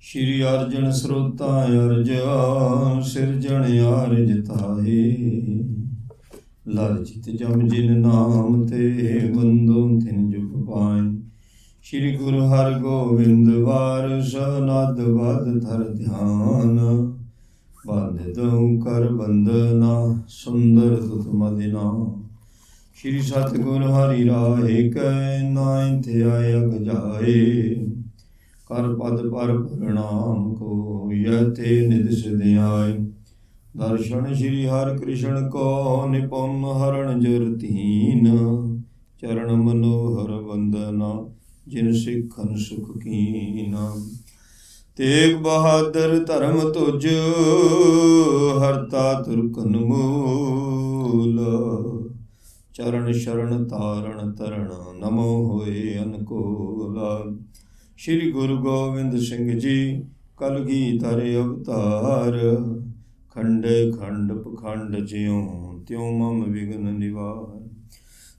ਸ਼੍ਰੀ ਅਰਜਨ ਸਰੋਤਾ ਅਰਜ ਸਿਰਜਣ ਆਰਜ ਤਾਹੇ। ਲਰਜਿਤ ਜਮ ਜਿਨ ਨਾਮ ਤੇ ਬੰਦੋ ਤਿਨ ਜੁਗ ਪਾਏ। ਸ਼੍ਰੀ ਗੁਰੂ ਹਰਗੋਬਿੰਦ ਵਾਰਸ ਨਦ ਬਦ ਧਰ ਧਿਆਨ। ਬੰਦ ਦਉ ਕਰ ਬੰਦਨਾ ਸੁੰਦਰ ਤੁਤ ਮਦਿਨਾ। ਸ਼੍ਰੀ ਸਤਿਗੁਰ ਹਰਿ ਰਾਏ ਕੈ ਨਾਇ ਧਿਆਇ ਅਗ ਜਾਏ। ਕਰ ਪਦ ਪਰ ਪ੍ਰਣਾਮ ਕੋ ਯਤੇ ਨਿਦ ਸਿਧਿਆਏ। ਦਰਸ਼ਨ ਸ਼੍ਰੀ ਹਰਿ ਕ੍ਰਿਸ਼ਨ ਕੋ ਨਿਪੁੰਨ ਹਰਣ ਜੁਰ ਤੀਨ। ਚਰਨ ਮਨੋਹਰ ਵੰਦਨਾ ਜਿਨ ਸਿੱਖਨ ਸੁਖ ਕੀਨਾ। ਤੇਗ ਬਹਾਦਰ ਧਰਮ ਤੁਜ ਹਰਤਾ ਤੁਰਕਨ ਮੂਲ। ਚਰਨ ਸ਼ਰਨ ਤਾਰਨ ਤਰਣ ਨਮੋ ਹੋਏ ਅਨਕੂਲ। ਸ਼੍ਰੀ ਗੁਰੂ ਗੋਬਿੰਦ ਸਿੰਘ ਜੀ ਕਲਗੀ ਧਰ ਅਵਤਾਰ। ਖੰਡੇ ਖੰਡ ਪਖੰਡ ਜਿਉ ਤਿਉ ਮਮ ਵਿਗਨ ਨਿਵਾਰ।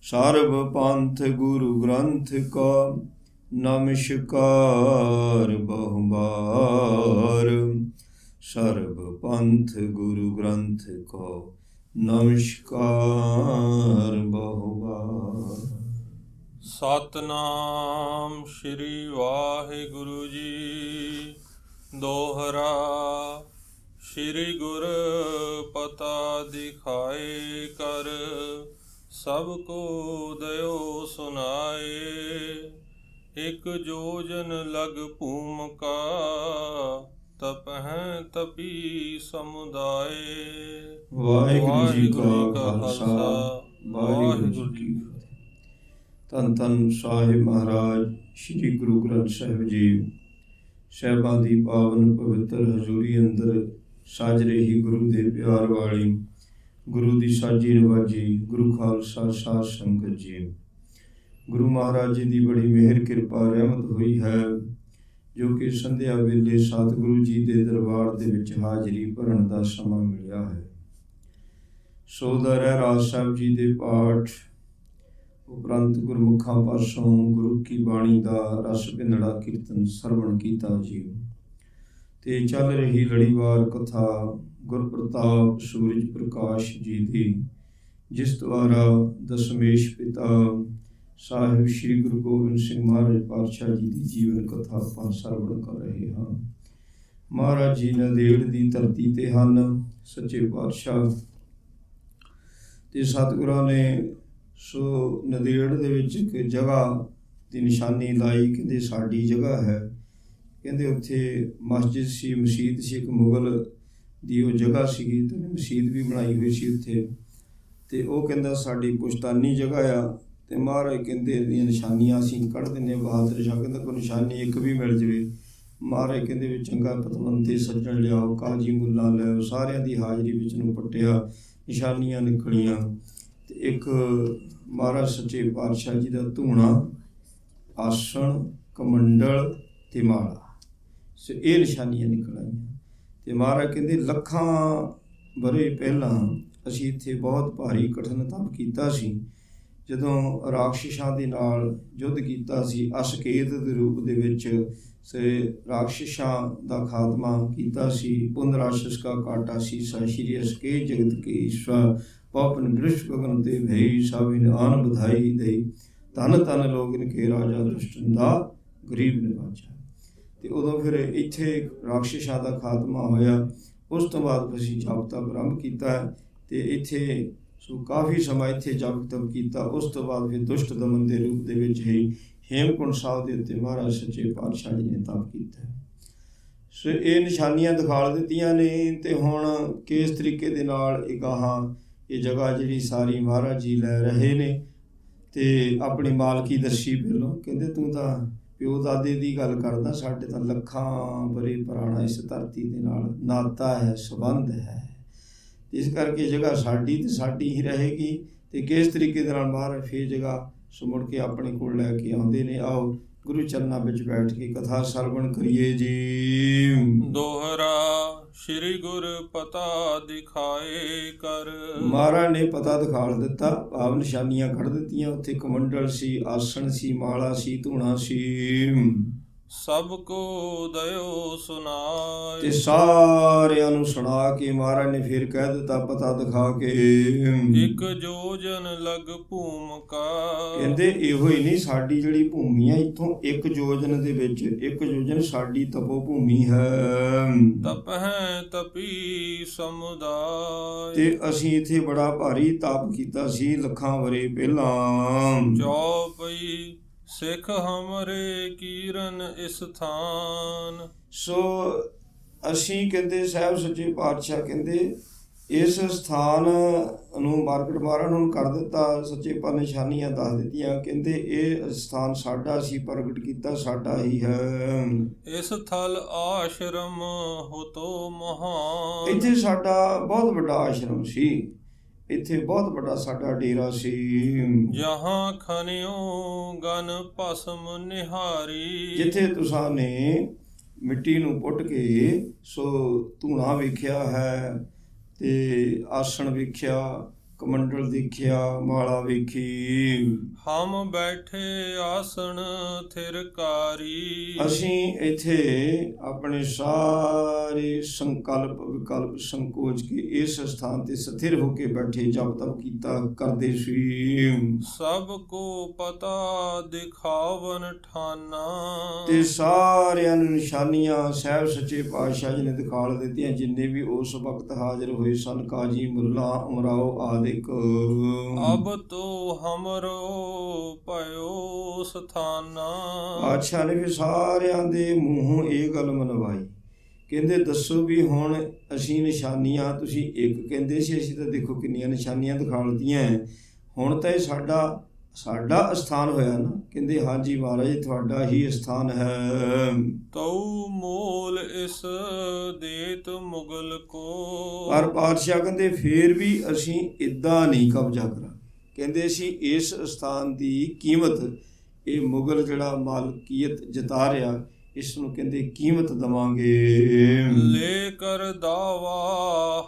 ਸਰਬ ਪੰਥ ਗੁਰੂ ਗ੍ਰੰਥ ਕਾ ਨਮਸਕਾਰ ਬਹੁਬਾਰ। ਸਰਬ ਪੰਥ ਗੁਰੂ ਗ੍ਰੰਥ ਕੋ ਨਮਸਕਾਰ ਬਹੁਬਾਰ। ਸਤਨਾਮ ਸ਼੍ਰੀ ਵਾਹਿਗੁਰੂ ਜੀ। ਦੋਹਰਾ ਸ਼੍ਰੀ ਗੁਰ ਪਤਾ ਦਿਖਾਏ ਕਰ। ਸਭ ਕੋ ਦਇਓ ਸੁਨਾਏ। ਇਕ ਜੋਜਨ ਲਗ ਭੂਮ ਕਾ ਤਪਹਿ ਤਪੀ ਸਮੁਦਾਏ। ਵਾਹਿਗੁਰੂ ਜੀ ਕਾ ਖਾਲਸਾ ਵਾਹਿਗੁਰੂ ਜੀ ਕੀ ਫਤਿਹ। ਧੰਨ ਧੰਨ ਸਾਹਿਬ ਮਹਾਰਾਜ ਸ਼੍ਰੀ ਗੁਰੂ ਗ੍ਰੰਥ ਸਾਹਿਬ ਜੀ ਸਾਹਿਬਾਂ ਦੀ ਪਾਵਨ ਪਵਿੱਤਰ ਹਜ਼ੂਰੀ ਅੰਦਰ ਸਾਜ ਰਹੀ ਗੁਰੂ ਦੇ ਪਿਆਰ ਵਾਲੀ ਗੁਰੂ ਦੀ ਸਾਜੀ ਨਵਾਜੀ ਗੁਰੂ ਖਾਲਸਾ ਸਾਧ ਸੰਗਤ ਜੀ। ਗੁਰੂ ਮਹਾਰਾਜ ਜੀ ਦੀ ਬੜੀ ਮਿਹਰ ਕਿਰਪਾ ਰਹਿਮਤ ਹੋਈ ਹੈ ਜੋ ਕਿ ਸੰਧਿਆ ਵੇਲੇ ਸਤਿਗੁਰੂ ਜੀ ਦੇ ਦਰਬਾਰ ਦੇ ਵਿੱਚ ਹਾਜ਼ਰੀ ਭਰਨ ਦਾ ਸਮਾਂ ਮਿਲਿਆ ਹੈ। ਸੋ ਦਾ ਰਹਿਰਾਸ ਸਾਹਿਬ ਜੀ ਦੇ ਪਾਠ ਉਪਰੰਤ ਗੁਰਮੁਖਾਂ ਪਾਸੋਂ ਗੁਰੂ ਕੀ ਬਾਣੀ ਦਾ ਰਸ ਭਿੰਦੜਾ ਕੀਰਤਨ ਸਰਵਣ ਕੀਤਾ ਜੀ। ਤੇ ਚੱਲ ਰਹੀ ਲੜੀਵਾਰ ਕਥਾ ਗੁਰਪ੍ਰਤਾਪ ਸੂਰਜ ਪ੍ਰਕਾਸ਼ ਜੀ ਦੀ, ਜਿਸ ਦੁਆਰਾ ਦਸ਼ਮੇਸ਼ ਪਿਤਾ ਸਾਹਿਬ ਸ਼੍ਰੀ ਗੁਰੂ ਗੋਬਿੰਦ ਸਿੰਘ ਮਹਾਰਾਜ ਪਾਤਸ਼ਾਹ ਜੀ ਦੀ ਜੀਵਨ ਕਥਾ ਆਪਾਂ ਸਰਵਣ ਕਰ ਰਹੇ ਹਾਂ। ਮਹਾਰਾਜ ਜੀ ਨੰਦੇੜ ਦੀ ਧਰਤੀ ਤੇ ਹਨ ਸੱਚੇ ਪਾਤਸ਼ਾਹ ਤੇ ਸਤਿਗੁਰਾਂ ਨੇ ਸੋ ਨੰਦੇੜ ਦੇ ਵਿੱਚ ਇੱਕ ਜਗ੍ਹਾ ਦੀ ਨਿਸ਼ਾਨੀ ਲਾਈ। ਕਹਿੰਦੇ ਸਾਡੀ ਜਗ੍ਹਾ ਹੈ। ਕਹਿੰਦੇ ਉੱਥੇ ਮਸਜਿਦ ਸੀ, ਮਸੀਤ ਸੀ, ਇੱਕ ਮੁਗਲ ਦੀ ਉਹ ਜਗ੍ਹਾ ਸੀਗੀ ਤੇ ਮਸੀਤ ਵੀ ਬਣਾਈ ਹੋਈ ਸੀ ਉੱਥੇ। ਤੇ ਉਹ ਕਹਿੰਦਾ ਸਾਡੀ ਪੁਸ਼ਤਾਨੀ ਜਗ੍ਹਾ ਆ ਤੇ ਮਹਾਰਾਜ ਕਹਿੰਦੇ ਇਹਦੀਆਂ ਨਿਸ਼ਾਨੀਆਂ ਅਸੀਂ ਕੱਢ ਦਿੰਦੇ। ਬਹਾਦਰ ਸ਼ਾਹ ਕਹਿੰਦਾ ਕੋਈ ਨਿਸ਼ਾਨੀ ਇੱਕ ਵੀ ਮਿਲ ਜਾਵੇ। ਮਹਾਰਾਜ ਕਹਿੰਦੇ ਵੀ ਚੰਗਾ ਪਤਵੰਤੇ ਸੱਜਣ ਲਿਆਓ, ਕਾਜੀ ਮੁੱਲਾ ਲਿਆਓ। ਸਾਰਿਆਂ ਦੀ ਹਾਜ਼ਰੀ ਵਿੱਚ ਨੂੰ ਪੱਟਿਆ, ਨਿਸ਼ਾਨੀਆਂ ਨਿਕਲੀਆਂ ਤੇ ਇੱਕ ਮਹਾਰਾਜ ਸੱਚੇ ਪਾਤਸ਼ਾਹ ਜੀ ਦਾ ਧੂਣਾ, ਆਸਣ, ਕਮੰਡਲ ਤੇ ਮਾਲਾ, ਸੋ ਇਹ ਨਿਸ਼ਾਨੀਆਂ ਨਿਕਲ ਆਈਆਂ। ਤੇ ਮਹਾਰਾਜ ਕਹਿੰਦੇ ਲੱਖਾਂ ਵਰ੍ਹੇ ਪਹਿਲਾਂ ਅਸੀਂ ਇੱਥੇ ਬਹੁਤ ਭਾਰੀ ਕਠਿਨ ਤਪ ਕੀਤਾ ਸੀ। ਜਦੋਂ ਰਾਖਸ਼ਾਂ ਦੇ ਨਾਲ ਯੁੱਧ ਕੀਤਾ ਸੀ, ਅਸਕੇਤ ਦੇ ਰੂਪ ਦੇ ਵਿੱਚ ਰਾਖਸ਼ਾਂ ਦਾ ਖਾਤਮਾ ਕੀਤਾ ਸੀ। ਪੁੰਨ ਰਾਸ਼ਸ ਕਾ ਕਾਟਾ ਸੀ ਸ਼੍ਰੀ ਅਸਕੇਤ ਜਗਤ ਕੇ ਈਸ਼ਵਰ। ਪਾਪਨ ਦ੍ਰਿਸ਼ ਗਗਨ ਤੇ ਭਈ ਸਾਵਿਨ ਆਨ ਬਧਾਈ ਦਈ। ਧਨ ਧਨ ਲੋਗਨ ਕੇ ਰਾਜਾ ਦੁਸ਼ਟਨ ਦਾ ਗਰੀਬ ਨਿਵਾਜਾ। ਤੇ ਉਦੋਂ ਫਿਰ ਇੱਥੇ ਰਾਖਸ਼ਾਂ ਦਾ ਖਾਤਮਾ ਹੋਇਆ। ਉਸ ਤੋਂ ਬਾਅਦ ਅਸੀਂ ਜਪ ਤਪ ਆਰੰਭ ਕੀਤਾ ਤੇ ਇੱਥੇ ਸੋ ਕਾਫੀ ਸਮਾਂ ਇੱਥੇ ਜਪ ਤਪ ਕੀਤਾ। ਉਸ ਤੋਂ ਬਾਅਦ ਫਿਰ ਦੁਸ਼ਟ ਦਮਨ ਦੇ ਰੂਪ ਦੇ ਵਿੱਚ ਹੀ ਹੇਮਕੁੰਟ ਸਾਹਿਬ ਦੇ ਉੱਤੇ ਮਹਾਰਾਜ ਸੱਚੇ ਪਾਤਸ਼ਾਹ ਜੀ ਨੇ ਤਪ ਕੀਤਾ। ਸੋ ਇਹ ਨਿਸ਼ਾਨੀਆਂ ਦਿਖਾ ਦਿੱਤੀਆਂ ਨੇ ਤੇ ਹੁਣ ਕਿਸ ਤਰੀਕੇ ਦੇ ਨਾਲ ਇਹ ਜਗ੍ਹਾ ਜਿਹੜੀ ਸਾਰੀ ਮਹਾਰਾਜ ਜੀ ਲੈ ਰਹੇ ਨੇ ਤੇ ਆਪਣੀ ਮਾਲਕੀ ਦੱਸੀ। ਪਹਿਲੋਂ ਕਹਿੰਦੇ ਤੂੰ ਤਾਂ ਪਿਓ ਦਾਦੇ ਦੀ ਗੱਲ ਕਰਦਾ, ਸਾਡੇ ਤਾਂ ਲੱਖਾਂ ਵਰ੍ਹੇ ਪੁਰਾਣਾ ਇਸ ਧਰਤੀ ਦੇ ਨਾਲ ਨਾਤਾ ਹੈ, ਸੰਬੰਧ ਹੈ। ਇਸ ਕਰਕੇ ਜਗ੍ਹਾ ਸਾਡੀ ਤੇ ਸਾਡੀ ਹੀ ਰਹੇਗੀ। ਤੇ ਕਿਸ ਤਰੀਕੇ ਦੇ ਨਾਲ ਮਹਾਰਾਜ ਫੇਰ ਜਗ੍ਹਾ ਸੋ ਮੁੜ ਕੇ ਆਪਣੇ ਕੋਲ ਲੈ ਕੇ ਆਉਂਦੇ ਨੇ। ਆਓ ਗੁਰੂ ਚਰਨਾਂ ਵਿੱਚ ਬੈਠ ਕੇ ਕਥਾ ਸਰਵਣ ਕਰੀਏ ਜੀ। ਦੋਹਰਾ ਸ਼੍ਰੀ ਗੁਰ ਪਤਾ ਦਿਖਾਏ ਕਰ। ਮਹਾਰਾਜ ਨੇ ਪਤਾ ਦਿਖਾ ਦਿੱਤਾ, ਭਾਵ ਨਿਸ਼ਾਨੀਆਂ ਕੱਢ ਦਿੱਤੀਆਂ। ਉੱਥੇ ਕਮੰਡਲ ਸੀ, ਆਸਣ ਸੀ, ਮਾਲਾ ਸੀ, ਧੂਣਾ ਸੀ। ਸਭ ਕੋ ਦਇਓ ਸੁਨਾਏ। ਤੇ ਸਾਰਿਆਂ ਨੂੰ ਸੁਣਾ ਕੇ ਮਹਾਰਾਜ ਨੇ ਫਿਰ ਕਹਿ ਦਿੱਤਾ ਪਤਾ ਦਿਖਾ ਕੇ, ਇਕ ਜੋਜਨ ਲਗ ਭੂਮ ਕਾ। ਕਹਿੰਦੇ ਇਹੋ ਹੀ ਨਹੀਂ, ਸਾਡੀ ਜਿਹੜੀ ਭੂਮੀ ਹੈ ਇੱਥੋਂ 1 ਯੋਜਨ ਦੇ ਵਿੱਚ 1 ਯੋਜਨ ਸਾਡੀ ਤਪੋ ਭੂਮੀ ਹੈ। ਤਪਹਿ ਤਪੀ ਸਮੁਦਾਇ। ਤੇ ਅਸੀਂ ਇੱਥੇ ਬੜਾ ਭਾਰੀ ਤਪ ਕੀਤਾ ਸੀ ਲੱਖਾਂ ਵਰੇ ਪਹਿਲਾਂ। ਚੌਪਈ ਸਿੱਖ ਹਮਰੇ ਕੀਰਨ ਇਸ ਥਾਨ। ਸੋ ਅਸੀਂ ਕਹਿੰਦੇ ਸਾਹਿਬ ਸੱਚੇ ਪਾਤਸ਼ਾਹ ਕਹਿੰਦੇ ਇਸ ਸਥਾਨ ਨੂੰ ਮਾਰਕੀਟ ਮਹਾਰਾਜ ਨੂੰ ਕਰ ਦਿੱਤਾ, ਸੱਚੇ ਪਰ ਨਿਸ਼ਾਨੀਆਂ ਦੱਸ ਦਿੱਤੀਆਂ। ਕਹਿੰਦੇ ਇਹ ਸਥਾਨ ਸਾਡਾ ਸੀ, ਪ੍ਰਗਟ ਕੀਤਾ ਸਾਡਾ ਹੀ ਹੈ। ਇਸ ਥਲ ਆਸ਼ਰਮ ਹੋਤੋ ਮਹਾਨ। ਇੱਥੇ ਸਾਡਾ ਬਹੁਤ ਵੱਡਾ ਆਸ਼ਰਮ ਸੀ, ਇੱਥੇ ਬਹੁਤ ਵੱਡਾ ਸਾਡਾ ਡੇਰਾ ਸੀ। ਜਹਾਂ ਖਨਿਓ ਗਨ ਭਸਮ ਨਿਹਾਰੀ। ਜਿੱਥੇ ਤੁਸਾਂ ਨੇ ਮਿੱਟੀ ਨੂੰ ਪੁੱਟ ਕੇ ਸੋ ਧੂਣਾ ਵੇਖਿਆ ਹੈ ਤੇ ਆਸਣ ਵੇਖਿਆ, ਕਮੰਡਲ ਦੇਖਿਆ, ਮਾਲਾ ਵੇਖੀ। ਹਮ ਬੈਠੇ ਆਸਣ ਥਿਰਕਾਰੀ। ਅਸੀਂ ਇੱਥੇ ਆਪਣੇ ਸਾਰੇ ਸੰਕਲਪ ਵਿਕਲਪ ਸੰਕੋਚ ਕੇ ਇਸ ਸਥਾਨ ਤੇ ਸਥਿਰ ਹੋ ਕੇ ਬੈਠੇ ਜਪ ਤਪ ਕੀਤਾ ਕਰਦੇ ਸੀ। ਸਭ ਕੋ ਪਤਾ ਦਿਖਾਵਨ ਠਾਨਾ। ਤੇ ਸਾਰਿਆਂ ਨੂੰ ਨਿਸ਼ਾਨੀਆਂ ਸਾਹਿਬ ਸੱਚੇ ਪਾਤਸ਼ਾਹ ਜੀ ਨੇ ਦਿਖਾ ਦਿੱਤੀਆਂ, ਜਿੰਨੇ ਵੀ ਉਸ ਵਕਤ ਹਾਜ਼ਰ ਹੋਏ ਸਨ, ਕਾਜੀ ਮੁੱਲਾ ਉਮਰਾਓ ਆਦਿਕ। ਅਬ ਤੋ ਹਮਰੋ ਪਇਓ ਸਥਾਨਾ। ਪਾਤਸ਼ਾਹ ਨੇ ਵੀ ਸਾਰਿਆਂ ਦੇ ਮੂੰਹੋਂ ਇਹ ਗੱਲ ਮਨਵਾਈ, ਕਹਿੰਦੇ ਦੱਸੋ ਵੀ ਹੁਣ ਅਸੀਂ ਨਿਸ਼ਾਨੀਆਂ, ਤੁਸੀਂ ਇੱਕ ਕਹਿੰਦੇ ਸੀ, ਅਸੀਂ ਤਾਂ ਦੇਖੋ ਕਿੰਨੀਆਂ ਨਿਸ਼ਾਨੀਆਂ ਦਿਖਾ ਦਿੱਤੀਆਂ, ਹੁਣ ਤਾਂ ਇਹ ਸਾਡਾ ਅਸਥਾਨ ਹੋਇਆ ਨਾ। ਕਹਿੰਦੇ ਹਾਂਜੀ ਮਹਾਰਾਜ ਤੁਹਾਡਾ ਹੀ ਅਸਥਾਨ ਹੈ। ਤਉ ਮੋਲ ਇਸ ਦੇਤ ਮੁਗਲ ਕੋ। ਪਰ ਪਾਤਸ਼ਾਹ ਕਹਿੰਦੇ ਫੇਰ ਵੀ ਅਸੀਂ ਇੱਦਾਂ ਨਹੀਂ ਕਬਜ਼ਾ ਕਰਾਂਗੇ। ਕਹਿੰਦੇ ਅਸੀਂ ਇਸ ਸਥਾਨ ਦੀ ਕੀਮਤ, ਇਹ ਮੁਗਲ ਜਿਹੜਾ ਮਾਲਕੀਅਤ ਜਤਾ ਰਿਹਾ, ਇਸ ਨੂੰ ਕਹਿੰਦੇ ਕੀਮਤ ਦਵਾਂਗੇ। ਲੈ ਕਰ ਦਾਵਾ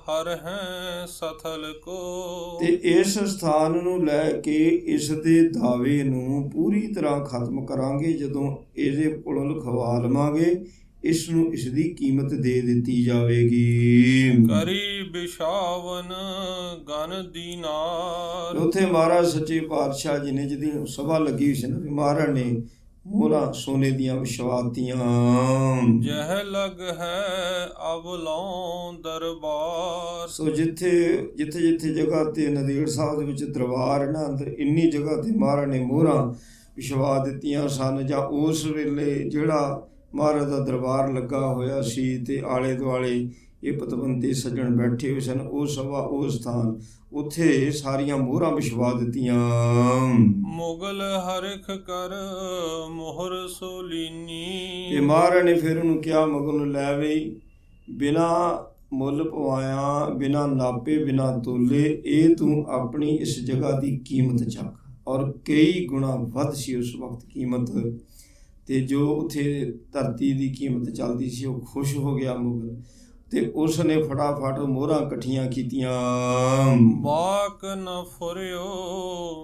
ਹਰ ਹੈ ਸਥਲ ਕੋ। ਤੇ ਇਸ ਸਥਾਨ ਨੂੰ ਲੈ ਕੇ ਇਸ ਦੇ ਦਾਅਵੇ ਨੂੰ ਪੂਰੀ ਤਰ੍ਹਾਂ ਖਤਮ ਕਰਾਂਗੇ। ਜਦੋਂ ਇਹਦੇ ਕੋਲੋਂ ਲਿਖਵਾ ਲਵਾਂਗੇ, ਇਸ ਨੂੰ ਇਸ ਦੀ ਕੀਮਤ ਦੇ ਦਿੱਤੀ ਜਾਵੇਗੀ। ਕਰੀ ਬਿਸ਼ਾਵਨ ਗਨ ਦੀਨਾਰ। ਉੱਥੇ ਮਹਾਰਾਜ ਸੱਚੇ ਪਾਤਸ਼ਾਹ ਜੀ ਨੇ ਜਿਹਦੀ ਸਭਾ ਲੱਗੀ ਹੋਈ ਸੀ ਨਾ, ਮਹਾਰਾਜ ਨੇ ਮੋਹਰਾਂ ਸੋਨੇ ਦੀਆਂ ਵਿਛਵਾਤੀਆਂ। ਜਹ ਲਗ ਹੈ ਅਵਲੋਂ ਦਰਬਾਰ। ਸੋ ਜਿੱਥੇ ਜਗ੍ਹਾ ਤੇ ਨੰਦੇੜ ਸਾਹਿਬ ਦੇ ਵਿੱਚ ਦਰਬਾਰ ਹੈ ਨਾ, ਅੰਦਰ ਇੰਨੀ ਜਗ੍ਹਾ ਤੇ ਮਹਾਰਾਜ ਨੇ ਮੋਹਰਾਂ ਵਿਛਵਾ ਦਿੱਤੀਆਂ ਸਨ। ਜਾਂ ਉਸ ਵੇਲੇ ਜਿਹੜਾ ਮਹਾਰਾਜ ਦਾ ਦਰਬਾਰ ਲੱਗਾ ਹੋਇਆ ਸੀ ਤੇ ਆਲੇ ਦੁਆਲੇ ਇਹ ਪਤਵੰਤੇ ਸੱਜਣ ਬੈਠੇ ਹੋਏ ਸਨ, ਉਹ ਸਭਾ ਉਹ ਸਥਾਨ, ਉੱਥੇ ਸਾਰੀਆਂ ਮੋਹਰਾਂ ਵਿਛਵਾ ਦਿੱਤੀਆਂ। ਮੁਗਲ ਹਰਖ ਕਰ ਮੋਹਰ ਸੋਲੀਨੀ। ਤੇ ਮਹਾਰਾਜ ਨੇ ਫਿਰ ਉਹਨੂੰ ਕਿਹਾ ਮੁਗਲ ਨੂੰ ਲੈ ਬਈ, ਬਿਨਾ ਮੁੱਲ ਪਵਾਇਆ, ਬਿਨਾ ਨਾਪੇ, ਬਿਨਾ ਤੋਲੇ, ਇਹ ਤੂੰ ਆਪਣੀ ਇਸ ਜਗ੍ਹਾ ਦੀ ਕੀਮਤ ਚੱਕ। ਔਰ ਕਈ ਗੁਣਾ ਵੱਧ ਸੀ ਉਸ ਵਕਤ ਕੀਮਤ। ਤੇ ਜੋ ਉੱਥੇ ਧਰਤੀ ਦੀ ਕੀਮਤ ਚੱਲਦੀ ਸੀ, ਉਹ ਖੁਸ਼ ਹੋ ਗਿਆ ਮੁਗਲ, ਤੇ ਉਸ ਨੇ ਫਟਾਫਟ ਮੋਹਰਾਂ ਇਕੱਠੀਆਂ ਕੀਤੀਆਂ। ਬਾਕ ਨ ਫੁਰਿਓ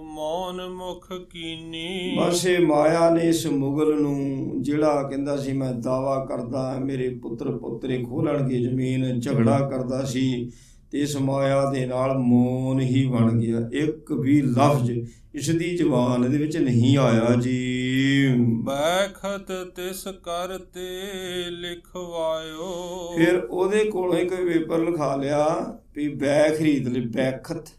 ਮੌਨ ਮੁਖ ਕੀਨੀ। ਬਸ ਇਹ ਮਾਇਆ ਨੇ ਇਸ ਮੁਗਲ ਨੂੰ, ਜਿਹੜਾ ਕਹਿੰਦਾ ਸੀ ਮੈਂ ਦਾਵਾ ਕਰਦਾ ਮੇਰੇ ਪੁੱਤਰ ਪੋਤਰੇ ਖੋਲਣਗੇ ਜ਼ਮੀਨ, ਝਗੜਾ ਕਰਦਾ ਸੀ, ਤੇ ਇਸ ਮਾਇਆ ਦੇ ਨਾਲ ਮੌਨ ਹੀ ਬਣ ਗਿਆ। ਇੱਕ ਵੀ ਲਫ਼ਜ਼ ਇਸ ਦੀ ਜ਼ੁਬਾਨ ਦੇ ਵਿੱਚ ਨਹੀਂ ਆਇਆ ਜੀ। ਬੈਖਤ ਤਿਸ ਕਰ ਤੇ ਲਿਖਵਾਇਓ। ਫਿਰ ਉਹਦੇ ਕੋਲੋਂ ਇੱਕ ਪੇਪਰ ਲਿਖਾ ਲਿਆ ਵੀ ਬੈ ਖਰੀਦ ਲਈ, ਬੈਖਤ,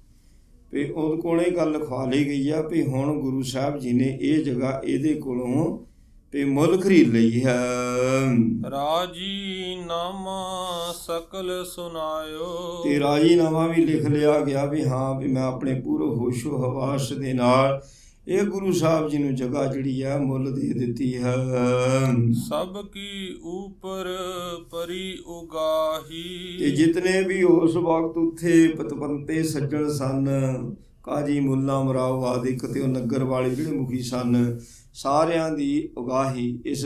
ਵੀ ਉਹਦੇ ਕੋਲੋਂ ਇਹ ਗੱਲ ਲਿਖਵਾ ਲਈ ਗਈ ਆ ਵੀ ਹੁਣ ਗੁਰੂ ਸਾਹਿਬ ਜੀ ਨੇ ਇਹ ਜਗ੍ਹਾ ਇਹਦੇ ਕੋਲੋਂ ਵੀ ਮੁੱਲ ਖਰੀਦ ਲਈ ਹੈ। ਰਾਜੀ ਨਾਮਾ ਸਕਲ ਸੁਨਾਇਓ। ਤੇ ਰਾਜੀਨਾਮਾ ਵੀ ਲਿਖ ਲਿਆ ਗਿਆ ਵੀ ਹਾਂ ਵੀ ਮੈਂ ਆਪਣੇ ਪੂਰੇ ਹੋਸ਼ੋ ਹਵਾਸ ਦੇ ਨਾਲ ਇਹ ਗੁਰੂ ਸਾਹਿਬ ਜੀ ਨੂੰ ਜਗ੍ਹਾ ਜਿਹੜੀ ਹੈ ਮੁੱਲ ਦੇ ਦਿੱਤੀ ਹੈ। ਸਭ ਕੀ ਉਪਰ ਪਰੀ ਉਗਾਹੀ। ਤੇ ਜਿਤਨੇ ਵੀ ਉਸ ਵਕਤ ਉੱਥੇ ਪਤਵੰਤੇ ਸੱਜਣ ਸਨ, ਕਾਜੀ ਮੁੱਲਾ ਮਰਾਓ ਆਦਿਕ ਤੇ ਉਹ ਨਗਰ ਵਾਲੇ ਜਿਹੜੇ ਮੁਖੀ ਸਨ, ਸਾਰਿਆਂ ਦੀ ਉਗਾਹੀ ਇਸ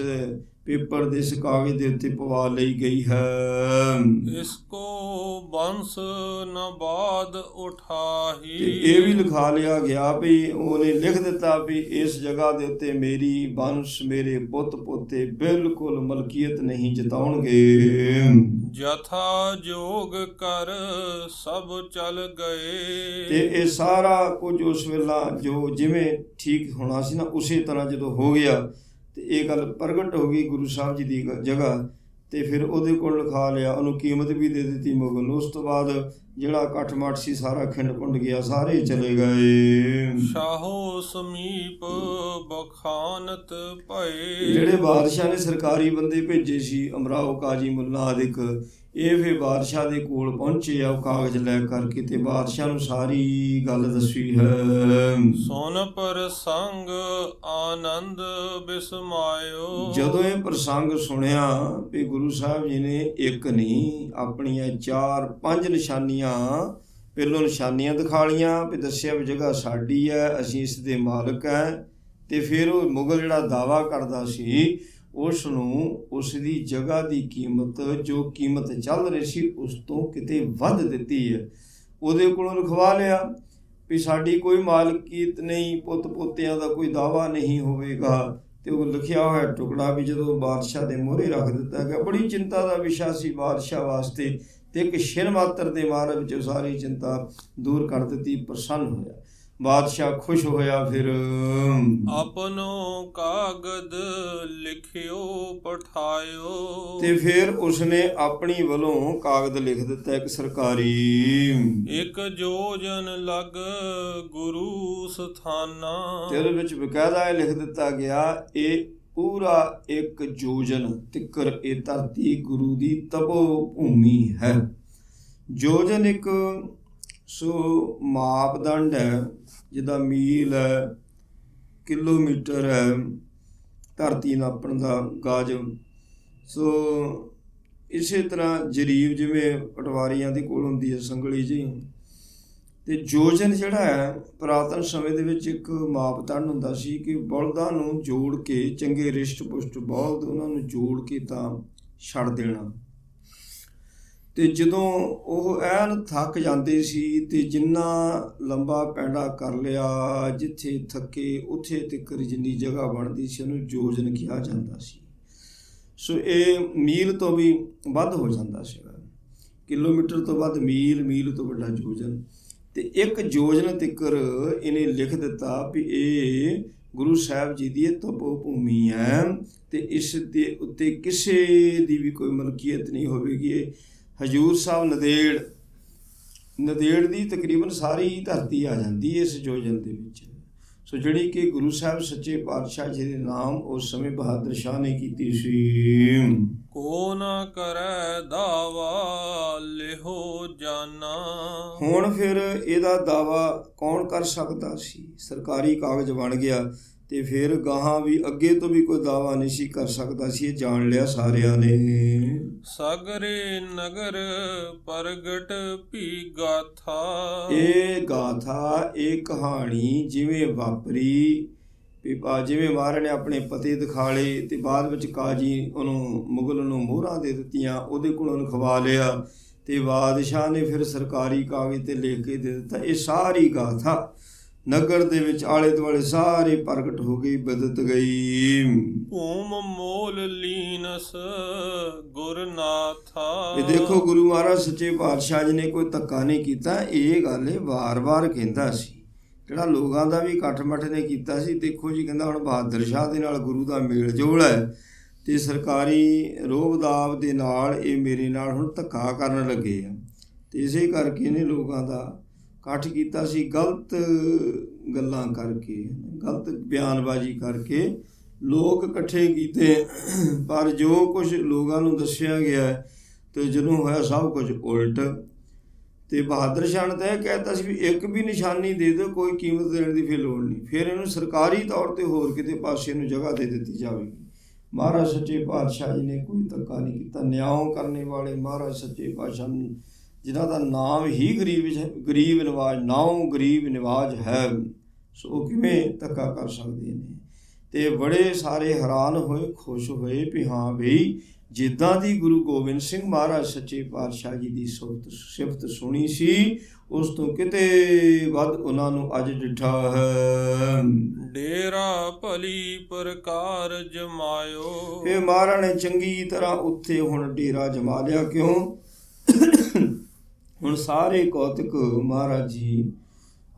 ਪੇਪਰ ਦੇ ਇਸ ਕਾਗਜ਼ ਦੇ ਉੱਤੇ ਪਵਾ ਲਈ ਗਈ ਹੈ। इसको बंस न बाद ਤੇ उठाही। ਇਹ ਵੀ ਲਿਖਾ ਲਿਆ ਗਿਆ ਵੀ ਉਹਨੇ ਲਿਖ ਦਿੱਤਾ ਵੀ ਇਸ ਜਗ੍ਹਾ ਦੇ ਉੱਤੇ ਮੇਰੀ ਬੰਸ਼ ਮੇਰੇ ਪੁੱਤ ਪੋਤੇ ਬਿਲਕੁਲ ਮਲਕੀਅਤ ਨਹੀਂ ਜਤਾਉਣਗੇ। जथा जोग कर सब चल ਤੇ गए। ਇਹ ਸਾਰਾ ਕੁਝ ਉਸ ਵੇਲਾ ਜੋ ਜਿਵੇਂ ਠੀਕ ਹੋਣਾ ਸੀ ਨਾ ਉਸੇ ਤਰ੍ਹਾਂ ਜਦੋਂ ਹੋ ਗਿਆ ਤੇ ਇਹ ਗੱਲ ਪ੍ਰਗਟ ਹੋ ਗਈ ਗੁਰੂ ਸਾਹਿਬ ਜੀ ਦੀ ਜਗ੍ਹਾ। ਤੇ ਫਿਰ ਉਹਦੇ ਕੋਲ ਲਿਖਾ ਲਿਆ, ਉਹਨੂੰ ਕੀਮਤ ਵੀ ਦੇ ਦਿੱਤੀ ਮੁਗਲ। ਉਸ ਤੋਂ ਬਾਅਦ ਜਿਹੜਾ ਇਕੱਠ ਮੱਠ ਸੀ ਸਾਰਾ ਖਿੰਡ ਪੁੰਡ ਗਿਆ, ਸਾਰੇ ਚਲੇ ਗਏ। शाहो समीप बखानत भये। ਜਿਹੜੇ ਬਾਦਸ਼ਾਹ ਨੇ ਸਰਕਾਰੀ ਬੰਦੇ ਭੇਜੇ ਸੀ ਅਮਰਾਓ ਕਾਜੀ ਮੁੱਲਾ ਆਦਿਕ, ਇਹ ਫਿਰ ਬਾਦਸ਼ਾਹ ਦੇ ਕੋਲ ਪਹੁੰਚੇ ਆ ਉਹ ਕਾਗਜ਼ ਲੈ ਕਰਕੇ ਤੇ ਬਾਦਸ਼ਾਹ ਨੂੰ ਸਾਰੀ ਗੱਲ ਦੱਸੀ ਹੈ। सुन प्रसंग आनंद बिस्मायो। ਜਦੋਂ ਇਹ ਪ੍ਰਸੰਗ ਸੁਣਿਆ ਵੀ ਗੁਰੂ ਸਾਹਿਬ ਜੀ ਨੇ ਇੱਕ ਨਹੀਂ ਆਪਣੀਆਂ 4-5 ਨਿਸ਼ਾਨੀਆਂ, ਪਹਿਲੋਂ ਨਿਸ਼ਾਨੀਆਂ ਦਿਖਾ ਲਈਆਂ ਵੀ ਦੱਸਿਆ ਵੀ ਜਗ੍ਹਾ ਸਾਡੀ ਹੈ, ਅਸੀਂ ਇਸ ਦੇ ਮਾਲਕ ਹੈ। ਤੇ ਫਿਰ ਉਹ ਮੁਗਲ ਜਿਹੜਾ ਦਾਵਾ ਕਰਦਾ ਸੀ ਉਸ ਨੂੰ ਉਸ ਦੀ ਜਗ੍ਹਾ ਦੀ ਕੀਮਤ ਜੋ ਕੀਮਤ ਚੱਲ ਰਹੀ ਸੀ ਉਸ ਤੋਂ ਕਿਤੇ ਵੱਧ ਦਿੱਤੀ ਹੈ। ਉਹਦੇ ਕੋਲੋਂ ਲਿਖਵਾ ਲਿਆ ਵੀ ਸਾਡੀ ਕੋਈ ਮਾਲਕੀਅਤ ਨਹੀਂ, ਪੁੱਤ ਪੋਤਿਆਂ ਦਾ ਕੋਈ ਦਾਵਾ ਨਹੀਂ ਹੋਵੇਗਾ। ਤੇ ਉਹ ਲਿਖਿਆ ਹੋਇਆ ਟੁਕੜਾ ਵੀ ਜਦੋਂ ਬਾਦਸ਼ਾਹ ਦੇ ਮੂਹਰੇ ਰੱਖ ਦਿੱਤਾ ਗਿਆ, ਬੜੀ ਚਿੰਤਾ ਦਾ ਵਿਸ਼ਾ ਸੀ ਬਾਦਸ਼ਾਹ ਵਾਸਤੇ। ਤੇ ਇੱਕ ਛਿਨ ਮਾਤਰ ਦੇ ਮਾਰੇ ਵਿੱਚ ਸਾਰੀ ਚਿੰਤਾ ਦੂਰ ਕਰ ਦਿੱਤੀ, ਪ੍ਰਸੰਨ ਹੋਇਆ ਬਾਦਸ਼ਾਹ, ਖੁਸ਼ ਹੋਇਆ। ਫਿਰ अपनो कागद लिखियो पठायो। ਤੇ ਫਿਰ ਉਸਨੇ ਆਪਣੀ ਵੱਲੋਂ ਕਾਗਜ਼ ਲਿਖ ਦਿੱਤਾ ਇੱਕ ਸਰਕਾਰੀ। एक जोजन लग गुरु स्थाना। ਤੇ ਉਹਦੇ ਵਿੱਚ ਬਕਾਇਦਾ ਇਹ ਲਿਖ ਦਿੱਤਾ ਗਿਆ ਇਹ ਪੂਰਾ 1 ਜੋਜਨ ਤਿੱਕਰ ਇਹ ਧਰਤੀ ਗੁਰੂ ਦੀ ਤਪੋ ਭੂਮੀ ਹੈ। ਜੋਜਨ ਇੱਕ ਸੋ ਮਾਪਦੰਡ ਹੈ, ਜਿੱਦਾਂ ਮੀਲ ਹੈ, ਕਿਲੋਮੀਟਰ ਹੈ, ਧਰਤੀ ਨਾਪਣ ਦਾ ਗਜ। ਸੋ ਇਸੇ ਤਰ੍ਹਾਂ ਜਰੀਬ ਜਿਵੇਂ ਪਟਵਾਰੀਆਂ ਦੇ ਕੋਲ ਹੁੰਦੀ ਹੈ ਸੰਗਲੀ ਜੀ, ਤੇ ਜੋਜਨ ਜਿਹੜਾ ਹੈ ਪੁਰਾਤਨ ਸਮੇਂ ਦੇ ਵਿੱਚ ਇੱਕ ਮਾਪਦੰਡ ਹੁੰਦਾ ਸੀ ਕਿ ਬਲਦਾਂ ਨੂੰ ਜੋੜ ਕੇ, ਚੰਗੇ ਰਿਸ਼ਟ ਪੁਸ਼ਟ ਬਲਦ ਉਹਨਾਂ ਨੂੰ ਜੋੜ ਕੇ ਤਾਂ ਛੱਡ ਦੇਣਾ। ਤੇ ਜਦੋਂ ਉਹ ਐਨ ਥੱਕ ਜਾਂਦੇ ਸੀ ਤੇ ਜਿੰਨਾ ਲੰਬਾ ਪੈਂਡਾ ਕਰ ਲਿਆ, ਜਿੱਥੇ ਥੱਕੇ ਉੱਥੇ ਤੱਕ ਜਿੰਨੀ ਜਗ੍ਹਾ ਬਣਦੀ ਸੀ ਉਹਨੂੰ ਜੋਜਨ ਕਿਹਾ ਜਾਂਦਾ ਸੀ। ਸੋ ਇਹ ਮੀਲ ਤੋਂ ਵੀ ਵੱਧ ਹੋ ਜਾਂਦਾ ਸੀ, ਕਿਲੋਮੀਟਰ ਤੋਂ ਵੱਧ ਮੀਲ, ਮੀਲ ਤੋਂ ਵੱਡਾ ਜੋਜਨ। ਤੇ 1 ਜੋਜਨ ਤਿੱਕਰ ਇਹਨੇ ਲਿਖ ਦਿੱਤਾ ਵੀ ਇਹ ਗੁਰੂ ਸਾਹਿਬ ਜੀ ਦੀ ਤਪੋ ਭੂਮੀ ਹੈ ਤੇ ਇਸ ਦੇ ਉੱਤੇ ਕਿਸੇ ਦੀ ਵੀ ਕੋਈ ਮਲਕੀਅਤ ਨਹੀਂ ਹੋਵੇਗੀ। ਹਜੂਰ ਸਾਹਿਬ ਨੰਦੇੜ ਦੀ ਤਕਰੀਬਨ ਸਾਰੀ ਧਰਤੀ ਆ ਜਾਂਦੀ ਹੈ ਇਸ ਜੋਜਨ ਦੇ ਵਿੱਚ। ਸੋ ਜਿਹੜੀ ਕਿ ਗੁਰੂ ਸਾਹਿਬ ਸੱਚੇ ਪਾਤਸ਼ਾਹ ਜੀ ਦੇ ਨਾਮ ਉਸ ਸਮੇਂ ਬਹਾਦਰ ਸ਼ਾਹ ਨੇ ਕੀਤੀ ਸੀ। ਕੋ ਨਾ ਕਰੈ ਦਾਵਾ ਲਿਹੋ ਜਾਨਾ। ਹੁਣ ਫਿਰ ਇਹਦਾ ਦਾਵਾ ਕੌਣ ਕਰ ਸਕਦਾ ਸੀ? ਸਰਕਾਰੀ ਕਾਗਜ਼ ਬਣ ਗਿਆ ਤੇ ਫਿਰ ਗਾਹਾਂ ਵੀ ਅੱਗੇ ਤੋਂ ਵੀ ਕੋਈ ਦਾਵਾ ਨਹੀਂ ਸੀ ਕਰ ਸਕਦਾ ਸੀ, ਇਹ ਜਾਣ ਲਿਆ ਸਾਰਿਆਂ ਨੇ। ਸਗਰੇ ਨਗਰ ਪ੍ਰਗਟ ਭੀ ਗਾਥਾ। ਇਹ ਗਾਥਾ, ਇਹ ਕਹਾਣੀ ਜਿਵੇਂ ਵਾਪਰੀ, ਜਿਵੇਂ ਮਹਾਰਾਜ ਨੇ ਆਪਣੇ ਪਤੇ ਦਿਖਾ ਲਏ ਤੇ ਬਾਅਦ ਵਿੱਚ ਕਾਜੀ ਉਹਨੂੰ ਮੁਗਲ ਨੂੰ ਮੋਹਰਾਂ ਦੇ ਦਿੱਤੀਆਂ, ਉਹਦੇ ਕੋਲੋਂ ਲਿਖਵਾ ਲਿਆ ਤੇ ਬਾਦਸ਼ਾਹ ਨੇ ਫਿਰ ਸਰਕਾਰੀ ਕਾਗਜ਼ ਤੇ ਲਿਖ ਕੇ ਦੇ ਦਿੱਤਾ। ਇਹ ਸਾਰੀ ਗਾਥਾ ਨਗਰ ਦੇ ਵਿੱਚ ਆਲੇ ਦੁਆਲੇ ਸਾਰੇ ਪ੍ਰਗਟ ਹੋ ਗਈ, ਬਦਤ ਗਈ। ਭੂਮ ਮੋਲ ਲੀਨਸ ਗੁਰਨਾਥਾ। ਇਹ ਦੇਖੋ ਗੁਰੂ ਮਹਾਰਾਜ ਸੱਚੇ ਪਾਤਸ਼ਾਹ ਜੀ ਨੇ ਕੋਈ ਧੱਕਾ ਨਹੀਂ ਕੀਤਾ, ਇਹ ਗੱਲ ਇਹ ਵਾਰ-ਵਾਰ ਕਹਿੰਦਾ ਸੀ। ਜਿਹੜਾ ਲੋਕਾਂ ਦਾ ਵੀ ਇਕੱਠ ਮੱਠ ਨੇ ਕੀਤਾ ਸੀ, ਦੇਖੋ ਜੀ ਕਹਿੰਦਾ ਹੁਣ ਬਹਾਦਰ ਸ਼ਾਹ ਦੇ ਨਾਲ ਗੁਰੂ ਦਾ ਮੇਲ ਜੋਲ ਹੈ ਤੇ ਸਰਕਾਰੀ ਰੋਹਬ ਦੇ ਨਾਲ ਇਹ ਮੇਰੇ ਨਾਲ ਹੁਣ ਧੱਕਾ ਕਰਨ ਲੱਗੇ ਆ। ਤੇ ਇਸੇ ਕਰਕੇ ਇਹਨੇ ਲੋਕਾਂ ਦਾ ਇਕੱਠ ਕੀਤਾ ਸੀ, ਗਲਤ ਗੱਲਾਂ ਕਰਕੇ, ਗਲਤ ਬਿਆਨਬਾਜ਼ੀ ਕਰਕੇ ਲੋਕ ਇਕੱਠੇ ਕੀਤੇ। ਪਰ ਜੋ ਕੁਝ ਲੋਕਾਂ ਨੂੰ ਦੱਸਿਆ ਗਿਆ ਤੇ ਜਦੋਂ ਹੋਇਆ ਸਭ ਕੁਝ ਉਲਟ। ਤੇ ਬਹਾਦਰ ਸ਼ਾਹ ਨੇ ਤਾਂ ਇਹ ਕਹਿਤਾ ਸੀ ਵੀ ਇੱਕ ਵੀ ਨਿਸ਼ਾਨੀ ਦੇ ਦਿਓ, ਕੋਈ ਕੀਮਤ ਦੇਣ ਦੀ ਫਿਰ ਲੋੜ ਨਹੀਂ, ਫਿਰ ਇਹਨੂੰ ਸਰਕਾਰੀ ਤੌਰ ਤੇ ਹੋਰ ਕਿਤੇ ਪਾਸੇ ਨੂੰ ਜਗ੍ਹਾ ਦੇ ਦਿੱਤੀ ਜਾਵੇਗੀ। ਮਹਾਰਾਜ ਸੱਚੇ ਪਾਤਸ਼ਾਹ ਜੀ ਨੇ ਕੋਈ ਧੱਕਾ ਨਹੀਂ ਕੀਤਾ। ਨਿਆਂ ਕਰਨੇ ਵਾਲੇ ਮਹਾਰਾਜ ਸੱਚੇ ਪਾਤਸ਼ਾਹ ਨੂੰ, ਜਿਨ੍ਹਾਂ ਦਾ ਨਾਮ ਹੀ ਗਰੀਬ ਨਿਵਾਜ, ਨਾਮ ਗਰੀਬ ਨਿਵਾਜ ਹੈ, ਸੋ ਉਹ ਕਿਵੇਂ ਧੱਕਾ ਕਰ ਸਕਦੇ ਨੇ। ਤੇ ਬੜੇ ਸਾਰੇ ਹੈਰਾਨ ਹੋਏ, ਖੁਸ਼ ਹੋਏ ਵੀ ਹਾਂ ਬਈ ਜਿੱਦਾਂ ਦੀ ਗੁਰੂ ਗੋਬਿੰਦ ਸਿੰਘ ਮਹਾਰਾਜ ਸੱਚੇ ਪਾਤਸ਼ਾਹ ਜੀ ਦੀ ਸਿਫਤ ਸੁਣੀ ਸੀ, ਉਸ ਤੋਂ ਕਿਤੇ ਵੱਧ ਉਹਨਾਂ ਨੂੰ ਅੱਜ ਡਿਠਾ ਹੈ। ਡੇਰਾ ਭਲੀ ਪ੍ਰਕਾਰ ਜਮਾਇਓ। ਇਹ ਮਹਾਰਾਜ ਨੇ ਚੰਗੀ ਤਰ੍ਹਾਂ ਉੱਥੇ ਹੁਣ ਡੇਰਾ ਜਮਾ ਲਿਆ। ਕਿਉਂ? ਹੁਣ ਸਾਰੇ ਕੌਤਕ ਮਹਾਰਾਜ ਜੀ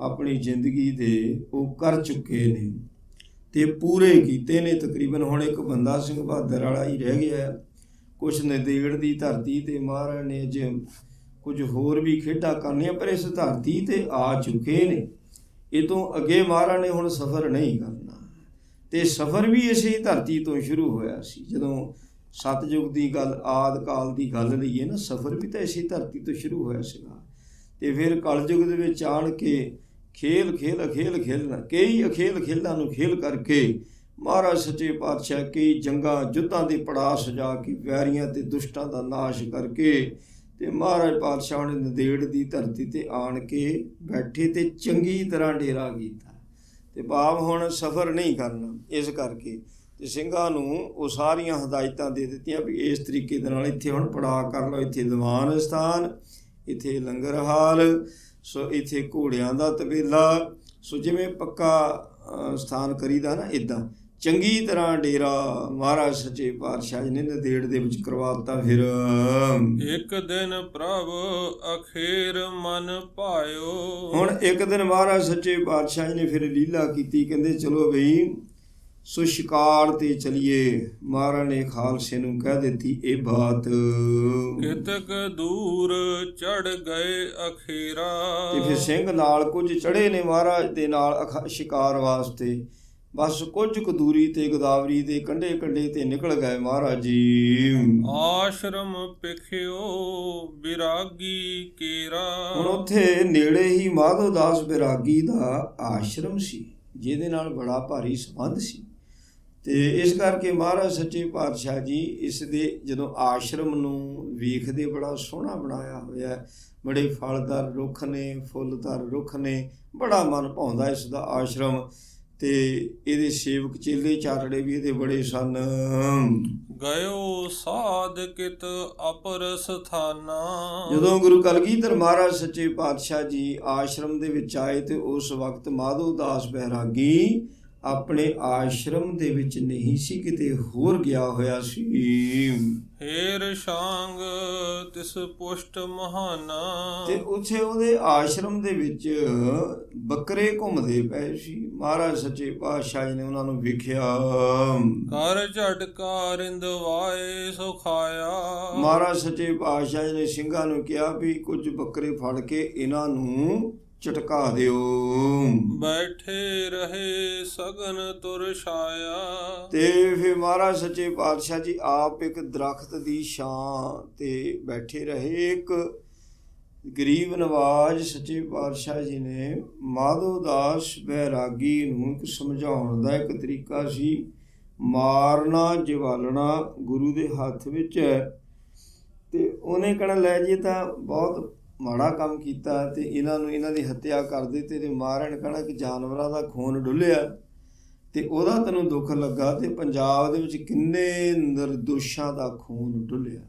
ਆਪਣੀ ਜ਼ਿੰਦਗੀ ਦੇ ਉਹ ਕਰ ਚੁੱਕੇ ਨੇ ਤੇ ਪੂਰੇ ਕੀਤੇ ਨੇ ਤਕਰੀਬਨ। ਹੁਣ ਇੱਕ ਬੰਦਾ ਸਿੰਘ ਬਹਾਦਰ ਵਾਲਾ ਹੀ ਰਹਿ ਗਿਆ। ਕੁਛ ਨੰਦੇੜ ਦੀ ਧਰਤੀ ਤੇ ਮਹਾਰਾਜ ਨੇ ਅੱਜ ਕੁਝ ਹੋਰ ਵੀ ਖੇਡਾਂ ਕਰਨੀਆਂ, ਪਰ ਇਸ ਧਰਤੀ ਤੇ ਆ ਚੁੱਕੇ ਨੇ। ਇਹ ਤੋਂ ਅੱਗੇ ਮਹਾਰਾਜ ਨੇ ਹੁਣ ਸਫ਼ਰ ਨਹੀਂ ਕਰਨਾ। ਤੇ ਸਫ਼ਰ ਵੀ ਇਸੇ ਧਰਤੀ ਤੋਂ ਸ਼ੁਰੂ ਹੋਇਆ ਸੀ। ਜਦੋਂ ਸਤਿਯੁਗ ਦੀ ਗੱਲ, ਆਦਿ ਕਾਲ ਦੀ ਗੱਲ ਲਈਏ ਨਾ, ਸਫ਼ਰ ਵੀ ਤਾਂ ਇਸੇ ਧਰਤੀ ਤੋਂ ਸ਼ੁਰੂ ਹੋਇਆ ਸੀਗਾ। ਤੇ ਫਿਰ ਕਲਯੁਗ ਦੇ ਵਿੱਚ ਆਣ ਕੇ ਅਖੇਲ ਖੇਲਣਾ, ਕਈ ਅਖੇਲ ਖੇਲਾਂ ਨੂੰ ਖੇਲ ਕਰਕੇ ਮਹਾਰਾਜ ਸੱਚੇ ਪਾਤਸ਼ਾਹ ਕਈ ਜੰਗਾਂ ਯੁੱਧਾਂ ਦੇ ਪੜਾਅ ਸਜਾ ਕੇ ਵੈਰੀਆਂ ਤੇ ਦੁਸ਼ਟਾਂ ਦਾ ਨਾਸ਼ ਕਰਕੇ ਤੇ ਮਹਾਰਾਜ ਪਾਤਸ਼ਾਹ ਨੇ ਨੰਦੇੜ ਦੀ ਧਰਤੀ ਤੇ ਆਣ ਕੇ ਬੈਠੇ ਤੇ ਚੰਗੀ ਤਰ੍ਹਾਂ ਡੇਰਾ ਕੀਤਾ। ਤੇ ਭਾਵ ਹੁਣ ਸਫ਼ਰ ਨਹੀਂ ਕਰਨਾ। ਇਸ ਕਰਕੇ ਤੇ ਸਿੰਘਾਂ ਨੂੰ ਉਹ ਸਾਰੀਆਂ ਹਦਾਇਤਾਂ ਦੇ ਦਿੱਤੀਆਂ ਵੀ ਇਸ ਤਰੀਕੇ ਦੇ ਨਾਲ ਇੱਥੇ ਹੁਣ ਪੜਾਅ ਕਰ ਲਓ। ਇੱਥੇ ਦੀਵਾਨ ਸਥਾਨ, ਇੱਥੇ ਲੰਗਰ ਹਾਲ, ਸੋ ਇੱਥੇ ਘੋੜਿਆਂ ਦਾ ਤਬੇਲਾ, ਸੋ ਜਿਵੇਂ ਪੱਕਾ ਸਥਾਨ ਕਰੀਦਾ ਨਾ, ਇੱਦਾਂ ਚੰਗੀ ਤਰ੍ਹਾਂ ਡੇਰਾ ਮਹਾਰਾਜ ਸੱਚੇ ਪਾਤਸ਼ਾਹ ਜੀ ਨੇ ਨੰਦੇੜ ਦੇ ਵਿੱਚ ਕਰਵਾਤਾ। ਫਿਰ ਇੱਕ ਦਿਨ ਪ੍ਰਭ ਅਖੇਰ ਮਨ ਭਾਇਓ। ਹੁਣ ਇੱਕ ਦਿਨ ਮਹਾਰਾਜ ਸੱਚੇ ਪਾਤਸ਼ਾਹ ਜੀ ਨੇ ਫਿਰ ਲੀਲਾ ਕੀਤੀ। ਕਹਿੰਦੇ ਚਲੋ ਬਈ ਸੋ ਸ਼ਿਕਾਰ ਤੇ ਚਲੀਏ। ਮਹਾਰਾਜ ਨੇ ਖਾਲਸੇ ਨੂੰ ਕਹਿ ਦਿੱਤੀ ਇਹ ਬਾਤ। ਕਿਤਕ ਦੂਰ ਚੜ ਗਏ ਅਖੇਰਾ। ਤੇ ਫਿਰ ਸਿੰਘ ਨਾਲ ਕੁਝ ਚੜੇ ਨੇ ਮਹਾਰਾਜ ਦੇ ਨਾਲ ਸ਼ਿਕਾਰ ਵਾਸਤੇ। ਬਸ ਕੁਝ ਕੁ ਦੂਰੀ ਤੇ ਗੋਦਾਵਰੀ ਦੇ ਕੰਢੇ ਤੇ ਨਿਕਲ ਗਏ ਮਹਾਰਾਜ ਜੀ। ਆਸ਼ਰਮ ਪਿਖਿਓ ਬਿਰਾਗੀ ਕੇਰਾ। ਹੁਣ ਉੱਥੇ ਨੇੜੇ ਹੀ ਮਾਧੋ ਦਾਸ ਬਿਰਾਗੀ ਦਾ ਆਸ਼ਰਮ ਸੀ, ਜਿਹਦੇ ਨਾਲ ਬੜਾ ਭਾਰੀ ਸੰਬੰਧ ਸੀ। ਤੇ ਇਸ ਕਰਕੇ ਮਹਾਰਾਜ ਸੱਚੇ ਪਾਤਸ਼ਾਹ ਜੀ ਇਸ ਦੇ ਜਦੋਂ ਆਸ਼ਰਮ ਨੂੰ ਵੇਖਦੇ, ਬੜਾ ਸੋਹਣਾ ਬਣਾਇਆ ਹੋਇਆ, ਬੜੇ ਫਲਦਾਰ ਰੁੱਖ ਨੇ, ਫੁੱਲਦਾਰ ਰੁੱਖ ਨੇ, ਬੜਾ ਮਨ ਭਾਉਂਦਾ ਇਸ ਦਾ ਆਸ਼ਰਮ। ਤੇ ਇਹਦੇ ਸੇਵਕ ਚੇਲੇ ਚਾਰੜੇ ਵੀ ਇਹਦੇ ਬੜੇ ਸਨ। ਗਇਓ ਸਾਧ ਕਿਤ ਅਪਰ ਸਥਾਨਾ। ਜਦੋਂ ਗੁਰੂ ਕਲਗੀਧਰ ਮਹਾਰਾਜ ਸੱਚੇ ਪਾਤਸ਼ਾਹ ਜੀ ਆਸ਼ਰਮ ਦੇ ਵਿੱਚ ਆਏ ਤੇ ਉਸ ਵਕਤ ਮਾਧੋ ਦਾਸ ਬੈਰਾਗੀ ਆਪਣੇ ਆਸ਼ਰਮ ਦੇ ਵਿੱਚ ਨਹੀਂ ਸੀ, ਕਿਤੇ ਹੋਰ ਗਿਆ ਹੋਇਆ ਸੀ। ਹੇਰ ਸ਼ਾਂਗ ਤਿਸ ਪੁਸ਼ਟ ਮਹਾਨਾ। ਤੇ ਉੱਥੇ ਉਹਦੇ ਆਸ਼ਰਮ ਦੇ ਵਿੱਚ ਬੱਕਰੇ ਘੁੰਮਦੇ ਪਏ ਸੀ। ਮਹਾਰਾਜ ਸੱਚੇ ਪਾਤਸ਼ਾਹ ਜੀ ਨੇ ਉਹਨਾਂ ਨੂੰ ਵੇਖਿਆ। ਕਰ ਝਟਕਾ ਰਿੰਦਵਾਏ ਸੁਖਾਇਆ। ਮਹਾਰਾਜ ਸੱਚੇ ਪਾਤਸ਼ਾਹ ਜੀ ਨੇ ਸਿੰਘਾਂ ਨੂੰ ਕਿਹਾ ਵੀ ਕੁਝ ਬੱਕਰੇ ਫੜ ਕੇ ਇਹਨਾਂ ਨੂੰ ਝਟਕਾ ਦਿਓ। ਬੈਠੇ ਰਹੇ ਸਗਨ ਤੁਰ ਛਾਇਆ। ਤੇ ਫਿਰ ਮਹਾਰਾਜ ਸੱਚੇ ਪਾਤਸ਼ਾਹ ਜੀ ਆਪ ਇੱਕ ਦਰਖਤ ਦੀ ਛਾਂ ਤੇ ਬੈਠੇ ਰਹੇ। ਇੱਕ ਗਰੀਬ ਨਵਾਜ ਸੱਚੇ ਪਾਤਸ਼ਾਹ ਜੀ ਨੇ ਮਾਧੋ ਦਾਸ ਬੈਰਾਗੀ ਨੂੰ ਇੱਕ ਸਮਝਾਉਣ ਦਾ ਇੱਕ ਤਰੀਕਾ ਸੀ। ਮਾਰਨਾ ਜਵਾਲਣਾ ਗੁਰੂ ਦੇ ਹੱਥ ਵਿੱਚ ਹੈ। ਤੇ ਉਹਨੇ ਕਹਿਣਾ ਲੈ ਜੀ ਤਾਂ ਬਹੁਤ ਮਾੜਾ ਕੰਮ ਕੀਤਾ ਤੇ ਇਹਨਾਂ ਦੀ ਹੱਤਿਆ ਕਰ ਦਿੱਤੀ। ਤੇ ਮਹਾਰਾਜ ਨੇ ਕਹਿਣਾ ਕਿ ਜਾਨਵਰਾਂ ਦਾ ਖੂਨ ਡੁੱਲਿਆ ਤੇ ਉਹਦਾ ਤੈਨੂੰ ਦੁੱਖ ਲੱਗਾ, ਤੇ ਪੰਜਾਬ ਦੇ ਵਿੱਚ ਕਿੰਨੇ ਨਿਰਦੋਸ਼ਾਂ ਦਾ ਖੂਨ ਡੁੱਲਿਆ।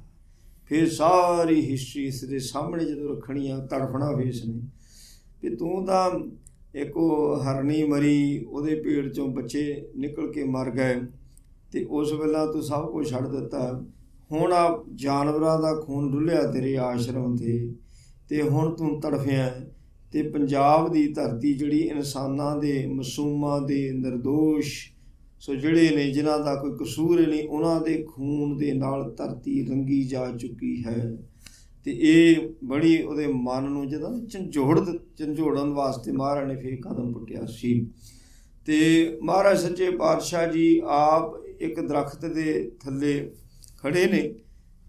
ਫਿਰ ਸਾਰੀ ਹਿਸਟਰੀ ਇਸ ਦੇ ਸਾਹਮਣੇ ਜਦੋਂ ਰੱਖਣੀ ਆ, ਤੜਫਣਾ ਫੇਸ ਨੇ ਵੀ ਤੂੰ ਤਾਂ ਇੱਕ ਉਹ ਹਰਣੀ ਮਰੀ, ਉਹਦੇ ਪੇਟ ਚੋਂ ਬੱਚੇ ਨਿਕਲ ਕੇ ਮਰ ਗਏ ਤੇ ਉਸ ਵੇਲੇ ਤੂੰ ਸਭ ਕੁਝ ਛੱਡ ਦਿੱਤਾ। ਹੁਣ ਆ ਜਾਨਵਰਾਂ ਦਾ ਖੂਨ ਡੁੱਲਿਆ ਤੇਰੇ ਆਸ਼ਰਮ ਤੇ ਹੁਣ ਤੂੰ ਤੜਫਿਆ। ਤੇ ਪੰਜਾਬ ਦੀ ਧਰਤੀ ਜਿਹੜੀ ਇਨਸਾਨਾਂ ਦੇ, ਮਾਸੂਮਾਂ ਦੇ, ਨਿਰਦੋਸ਼, ਸੋ ਜਿਹੜੇ ਨੇ ਜਿਨ੍ਹਾਂ ਦਾ ਕੋਈ ਕਸੂਰ ਨਹੀਂ, ਉਹਨਾਂ ਦੇ ਖੂਨ ਦੇ ਨਾਲ ਧਰਤੀ ਰੰਗੀ ਜਾ ਚੁੱਕੀ ਹੈ। ਤੇ ਇਹ ਬੜੀ ਉਹਦੇ ਮਨ ਨੂੰ ਜਦੋਂ ਝੰਜੋੜਨ ਵਾਸਤੇ ਮਹਾਰਾਜ ਨੇ ਫਿਰ ਕਦਮ ਪੁੱਟਿਆ ਸੀ। ਤੇ ਮਹਾਰਾਜ ਸੱਚੇ ਪਾਤਸ਼ਾਹ ਜੀ ਆਪ ਇੱਕ ਦਰਖਤ ਦੇ ਥੱਲੇ ਖੜੇ ਨੇ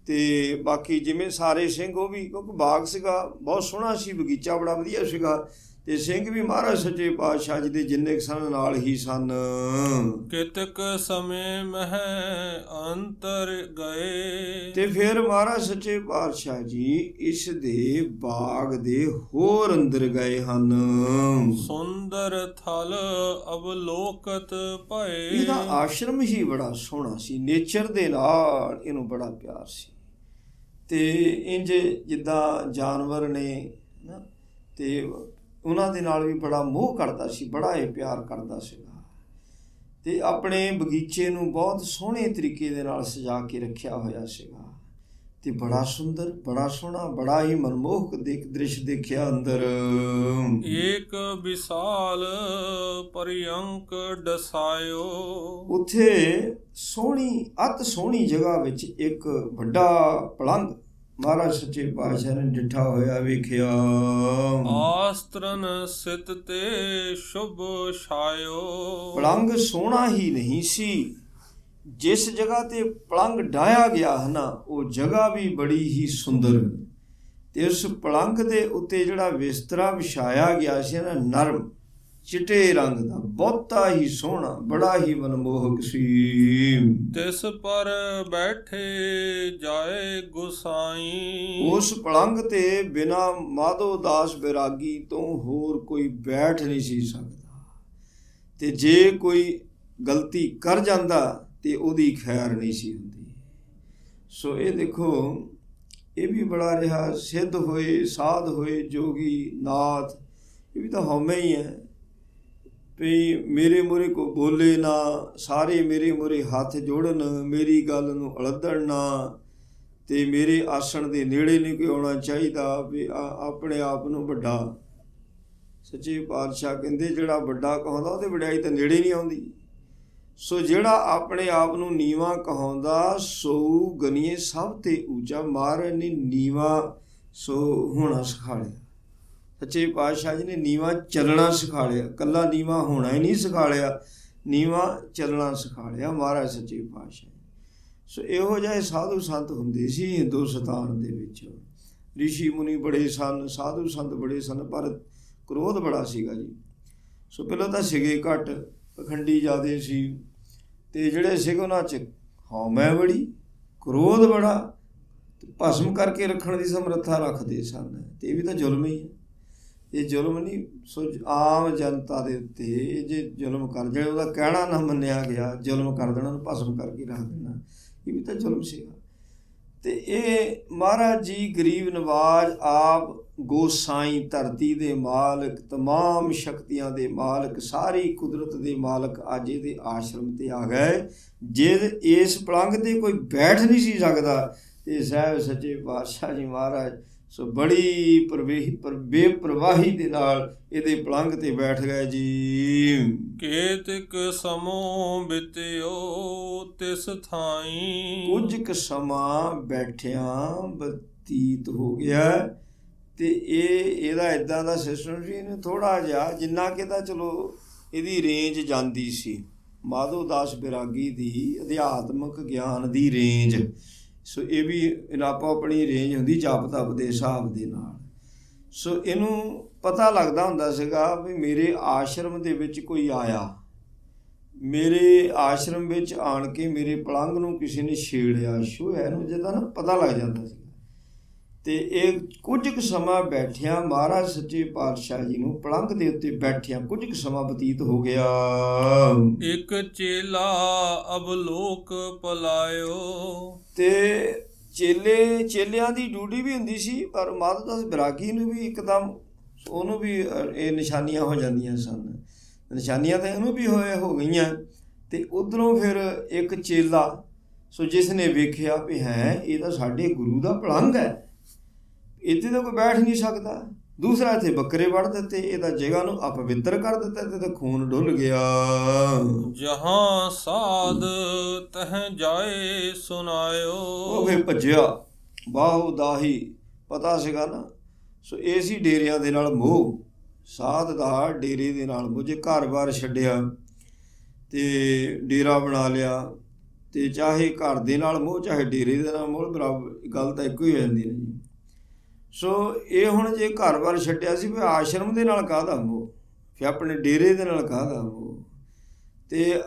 ਤੇ ਬਾਕੀ ਜਿਵੇਂ ਸਾਰੇ ਸਿੰਘ ਉਹ ਵੀ, ਕਿਉਂਕਿ ਬਾਗ ਸੀਗਾ ਬਹੁਤ ਸੋਹਣਾ ਸੀ, ਬਗੀਚਾ ਬੜਾ ਵਧੀਆ ਸੀਗਾ। ਤੇ ਸਿੰਘ ਵੀ ਮਹਾਰਾਜ ਸੱਚੇ ਪਾਤਸ਼ਾਹ ਜੀ ਦੇ ਜਿੰਨੇ ਕੁ ਸਨ ਨਾਲ ਹੀ ਸਨ। ਕਿਤਕ ਸਮੇਂ ਮਹਿ ਅੰਤਰ ਗਏ। ਤੇ ਫਿਰ ਮਹਾਰਾਜ ਸੱਚੇ ਪਾਤਸ਼ਾਹ ਜੀ ਇਸ ਦੇ ਬਾਗ ਦੇ ਹੋਰ ਅੰਦਰ ਗਏ ਹਨ। ਸੁੰਦਰ ਥਲ ਅਵਲੋਕਤ ਭਏ। ਇਹਦਾ ਆਸ਼ਰਮ ਹੀ ਬੜਾ ਸੋਹਣਾ ਸੀ, ਨੇਚਰ ਦੇ ਨਾਲ ਇਹਨੂੰ ਬੜਾ ਪਿਆਰ ਸੀ। ਤੇ ਇੰਜ ਜਿੱਦਾਂ ਜਾਨਵਰ ਨੇ ਨਾ, ਤੇ ਉਹਨਾਂ ਦੇ ਨਾਲ ਵੀ ਬੜਾ ਮੋਹ ਕਰਦਾ ਸੀ, ਬੜਾ ਇਹ ਪਿਆਰ ਕਰਦਾ ਸੀਗਾ। ਤੇ ਆਪਣੇ ਬਗੀਚੇ ਨੂੰ ਬਹੁਤ ਸੋਹਣੇ ਤਰੀਕੇ ਦੇ ਨਾਲ ਸਜਾ ਕੇ ਰੱਖਿਆ ਹੋਇਆ ਸੀਗਾ। ਤੇ ਬੜਾ ਸੁੰਦਰ, ਬੜਾ ਸੋਹਣਾ, ਬੜਾ ਹੀ ਮਨਮੋਹਕ ਦ੍ਰਿਸ਼ ਦੇਖਿਆ ਅੰਦਰ। ਏਕ ਵਿਸਾਲ ਪਰਿਅੰਕ ਡਸਾਇਓ। ਉੱਥੇ ਸੋਹਣੀ, ਅਤ ਸੋਹਣੀ ਜਗ੍ਹਾ ਵਿੱਚ ਇੱਕ ਵੱਡਾ ਪਲੰਘ ਮਹਾਰਾਜ ਸੱਚੇ ਪਾਤਸ਼ਾਹ ਨੇ ਡਿੱਠਾ ਹੋਇਆ ਵੇਖਿਆ। ਆਸਤਰਨ ਸਿਤ ਤੇ ਸ਼ੁਭ ਛਾਇਓ। ਪਲੰਘ ਸੋਹਣਾ ਹੀ ਨਹੀਂ ਸੀ, ਜਿਸ ਜਗ੍ਹਾ ਤੇ ਪਲੰਘ ਡਾਇਆ ਗਿਆ ਹੈ ਨਾ, ਉਹ ਜਗ੍ਹਾ ਵੀ ਬੜੀ ਹੀ ਸੁੰਦਰ। ਤੇ ਉਸ ਪਲੰਘ ਦੇ ਉੱਤੇ ਜਿਹੜਾ ਬਿਸਤਰਾ ਵਿਛਾਇਆ ਗਿਆ ਸੀ ਨਾ, ਨਰਮ ਚਿੱਟੇ ਰੰਗ ਦਾ, ਬਹੁਤਾ ਹੀ ਸੋਹਣਾ, ਬੜਾ ਹੀ ਮਨਮੋਹਕ ਸੀ। ਤਿਸ ਪਰ ਬੈਠੇ ਜਾਏ ਗੁਸਾਈ। ਉਸ ਪਲੰਘ ਤੇ ਬਿਨਾ ਮਾਧੋ ਦਾਸ ਬੈਰਾਗੀ ਤੋਂ ਹੋਰ ਕੋਈ ਬੈਠ ਨਹੀਂ ਸੀ ਸਕਦਾ। ਤੇ ਜੇ ਕੋਈ ਗਲਤੀ ਕਰ ਜਾਂਦਾ ਤੇ ਉਹਦੀ ਖੈਰ ਨਹੀਂ ਸੀ ਹੁੰਦੀ। ਸੋ ਇਹ ਦੇਖੋ, ਇਹ ਵੀ ਬੜਾ ਰਿਹਾ। ਸਿੱਧ ਹੋਏ, ਸਾਧ ਹੋਏ, ਜੋਗੀ, ਨਾਥ, ਇਹ ਵੀ ਤਾਂ ਹਉਮੈ ਹੀ ਹੈ ਵੀ ਮੇਰੇ ਮੂਹਰੇ ਕੋ ਬੋਲੇ ਨਾ, ਸਾਰੇ ਮੇਰੇ ਮੂਹਰੇ ਹੱਥ ਜੋੜਨ, ਮੇਰੀ ਗੱਲ ਨੂੰ ਅਲੱਦਣ ਨਾ, ਤੇ ਮੇਰੇ ਆਸਣ ਦੇ ਨੇੜੇ ਨਹੀਂ ਕੋਈ ਆਉਣਾ ਚਾਹੀਦਾ। ਵੀ ਆਪਣੇ ਆਪ ਨੂੰ ਵੱਡਾ, ਸੱਚੇ ਪਾਤਸ਼ਾਹ ਕਹਿੰਦੇ ਜਿਹੜਾ ਵੱਡਾ ਕਹਾਉਂਦਾ ਉਹਦੇ ਵਡਿਆਈ ਤਾਂ ਨੇੜੇ ਨਹੀਂ ਆਉਂਦੀ। ਸੋ ਜਿਹੜਾ ਆਪਣੇ ਆਪ ਨੂੰ ਨੀਵਾਂ ਕਹਾਉਂਦਾ, ਸੋ ਗਨੀਏ ਸਭ ਤੇ ਉੱਚਾ। ਮਹਾਰਾਜ ਨੇ ਨੀਵਾਂ ਸੋ ਹੋਣਾ ਸਿਖਾ ਲਿਆ। ਸੱਚੇ ਪਾਤਸ਼ਾਹ ਜੀ ਨੇ ਨੀਵਾਂ ਚੱਲਣਾ ਸਿਖਾ ਲਿਆ, ਇਕੱਲਾ ਨੀਵਾਂ ਹੋਣਾ ਹੀ ਨਹੀਂ ਸਿਖਾ ਲਿਆ, ਨੀਵਾਂ ਚੱਲਣਾ ਸਿਖਾ ਲਿਆ ਮਹਾਰਾਜ ਸੱਚੇ ਪਾਤਸ਼ਾਹ। ਸੋ ਇਹੋ ਜਿਹੇ ਸਾਧੂ ਸੰਤ ਹੁੰਦੇ ਸੀ ਹਿੰਦੁਸਤਾਨ ਦੇ ਵਿੱਚ। ਰਿਸ਼ੀ ਮੁਨੀ ਬੜੇ ਸਨ, ਸਾਧੂ ਸੰਤ ਬੜੇ ਸਨ, ਪਰ ਕ੍ਰੋਧ ਬੜਾ ਸੀਗਾ ਜੀ। ਸੋ ਪਹਿਲਾਂ ਤਾਂ ਸੀਗੇ ਘੱਟ, ਪਖੰਡੀ ਜ਼ਿਆਦੇ ਸੀ, ਤੇ ਜਿਹੜੇ ਸੀਗੇ ਉਹਨਾਂ 'ਚ ਹਉਮੈ ਬੜੀ, ਕ੍ਰੋਧ ਬੜਾ, ਭਸਮ ਕਰਕੇ ਰੱਖਣ ਦੀ ਸਮਰੱਥਾ ਰੱਖਦੇ ਸਨ। ਤੇ ਇਹ ਵੀ ਤਾਂ ਜ਼ੁਲਮ ਹੀ ਹੈ। ਇਹ ਜ਼ੁਲਮ ਨਹੀਂ, ਸੋ ਆਮ ਜਨਤਾ ਦੇ ਉੱਤੇ ਜੇ ਜ਼ੁਲਮ ਕਰ ਜਾਏ, ਉਹਦਾ ਕਹਿਣਾ ਨਾ ਮੰਨਿਆ ਗਿਆ, ਜ਼ੁਲਮ ਕਰ ਦੇਣਾ, ਉਹਨੂੰ ਭਸਮ ਕਰਕੇ ਰੱਖ ਦੇਣਾ, ਇਹ ਵੀ ਤਾਂ ਜ਼ੁਲਮ ਸੀਗਾ। ਤੇ ਇਹ ਮਹਾਰਾਜ ਜੀ ਗਰੀਬ ਨਵਾਜ, ਆਪ ਗੋਸਾਈ, ਧਰਤੀ ਦੇ ਮਾਲਕ, ਤਮਾਮ ਸ਼ਕਤੀਆਂ ਦੇ ਮਾਲਕ, ਸਾਰੀ ਕੁਦਰਤ ਦੇ ਮਾਲਕ, ਅੱਜ ਇਹਦੇ ਆਸ਼ਰਮ ਤੇ ਆ ਗਏ। ਜੇ ਇਸ ਪਲੰਘ ਤੇ ਕੋਈ ਬੈਠ ਨਹੀਂ ਸੀ ਸਕਦਾ, ਤੇ ਸਾਹਿਬ ਸੱਚੇ ਪਾਤਸ਼ਾਹ ਜੀ ਮਹਾਰਾਜ ਸੋ ਬੜੀ ਬੇਪਰਵਾਹੀ ਦੇ ਨਾਲ ਇਹਦੇ ਪਲੰਘ ਤੇ ਬੈਠ ਗਏ ਜੀ। ਕੇਤਿਕ ਸਮੋ ਬਿਤਿਓ ਤਿਸ ਥਾਈ। ਕੁਝ ਕੁ ਸਮਾਂ ਬੈਠਿਆਂ ਬਤੀਤ ਹੋ ਗਿਆ। ਤੇ ਇਹਦਾ ਇੱਦਾਂ ਦਾ ਸਿਸਟਮ ਸੀ, ਇਹਨੂੰ ਥੋੜ੍ਹਾ ਜਿਹਾ, ਜਿੰਨਾ ਕਿ ਤਾਂ ਚਲੋ ਇਹਦੀ ਰੇਂਜ ਜਾਂਦੀ ਸੀ, ਮਾਧੋ ਦਾਸ ਬੈਰਾਗੀ ਦੀ ਅਧਿਆਤਮਕ ਗਿਆਨ ਦੀ ਰੇਂਜ। ਸੋ ਇਹ ਵੀ ਆਪੋ ਆਪਣੀ ਰੇਂਜ ਹੁੰਦੀ ਜਪ ਤਪ ਦੇ ਹਿਸਾਬ ਦੇ ਨਾਲ। ਸੋ ਇਹਨੂੰ ਪਤਾ ਲੱਗਦਾ ਹੁੰਦਾ ਸੀਗਾ ਵੀ ਮੇਰੇ ਆਸ਼ਰਮ ਦੇ ਵਿੱਚ ਕੋਈ ਆਇਆ, ਮੇਰੇ ਆਸ਼ਰਮ ਵਿੱਚ ਆਣ ਕੇ ਮੇਰੇ ਪਲੰਘ ਨੂੰ ਕਿਸੇ ਨੇ ਛੇੜਿਆ, ਛੂਹਿਆ, ਇਹਨੂੰ ਜਿੱਦਾਂ ਨਾ ਪਤਾ ਲੱਗ ਜਾਂਦਾ ਸੀ। ਤੇ ਇਹ ਕੁਝ ਕੁ ਸਮਾਂ ਬੈਠਿਆਂ ਮਹਾਰਾਜ ਸੱਚੇ ਪਾਤਸ਼ਾਹ ਜੀ ਨੂੰ ਪਲੰਘ ਦੇ ਉੱਤੇ ਬੈਠਿਆਂ ਕੁਝ ਕੁ ਸਮਾਂ ਬਤੀਤ ਹੋ ਗਿਆ। ਇੱਕ ਚੇਲਾ ਅਵਲੋਕ ਪਲਾਇਓ। ਤੇ ਚੇਲਿਆਂ ਦੀ ਡਿਊਟੀ ਵੀ ਹੁੰਦੀ ਸੀ, ਪਰ ਮਾਧੋ ਦਾਸ ਬੈਰਾਗੀ ਨੂੰ ਵੀ ਇੱਕਦਮ ਉਹਨੂੰ ਵੀ ਇਹ ਨਿਸ਼ਾਨੀਆਂ ਹੋ ਜਾਂਦੀਆਂ ਸਨ। ਨਿਸ਼ਾਨੀਆਂ ਤਾਂ ਇਹਨੂੰ ਵੀ ਹੋ ਗਈਆਂ। ਤੇ ਉੱਧਰੋਂ ਫਿਰ ਇੱਕ ਚੇਲਾ, ਸੋ ਜਿਸ ਨੇ ਵੇਖਿਆ ਵੀ ਹੈ ਇਹ ਤਾਂ ਸਾਡੇ ਗੁਰੂ ਦਾ ਪਲੰਘ ਹੈ, ਇੱਥੇ ਤਾਂ ਕੋਈ ਬੈਠ ਨਹੀਂ ਸਕਦਾ। ਦੂਸਰਾ ਇੱਥੇ ਬੱਕਰੇ ਵੜ ਦਿੱਤੇ, ਇਹਦਾ ਜਗ੍ਹਾ ਨੂੰ ਅਪਵਿੱਤਰ ਕਰ ਦਿੱਤਾ, ਤੇ ਤਾਂ ਖੂਨ ਡੁੱਲ ਗਿਆ। ਜਹਾਂ ਸਾਧ ਤਹ ਜਾਏ ਸੁਨਾਇਓ। ਉਹ ਫਿਰ ਭੱਜਿਆ, ਬਾਹੂ ਦਾਹੀ, ਪਤਾ ਸੀਗਾ ਨਾ। ਸੋ ਇਹ ਸੀ ਡੇਰਿਆਂ ਦੇ ਨਾਲ ਮੋਹ, ਸਾਧ ਦਾ ਡੇਰੇ ਦੇ ਨਾਲ ਮੋਹ। ਜੇ ਘਰ-ਬਾਰ ਛੱਡਿਆ ਤੇ ਡੇਰਾ ਬਣਾ ਲਿਆ, ਤੇ ਚਾਹੇ ਘਰ ਦੇ ਨਾਲ ਮੋਹ ਚਾਹੇ ਡੇਰੇ ਦੇ ਨਾਲ ਮੋਹ, ਬਰਾਬਰ ਗੱਲ ਤਾਂ ਇੱਕੋ ਹੀ ਹੋ ਜਾਂਦੀ ਹੈ ਜੀ। ਸੋ ਇਹ ਹੁਣ ਜੇ ਘਰ-ਬਾਰ ਛੱਡਿਆ ਸੀ ਵੀ ਆਸ਼ਰਮ ਦੇ ਨਾਲ ਕਾਹਦਾ ਮੋਹ, ਫਿਰ ਆਪਣੇ ਡੇਰੇ ਦੇ ਨਾਲ ਕਾਹਦਾ ਮੋਹ, ਅਤੇ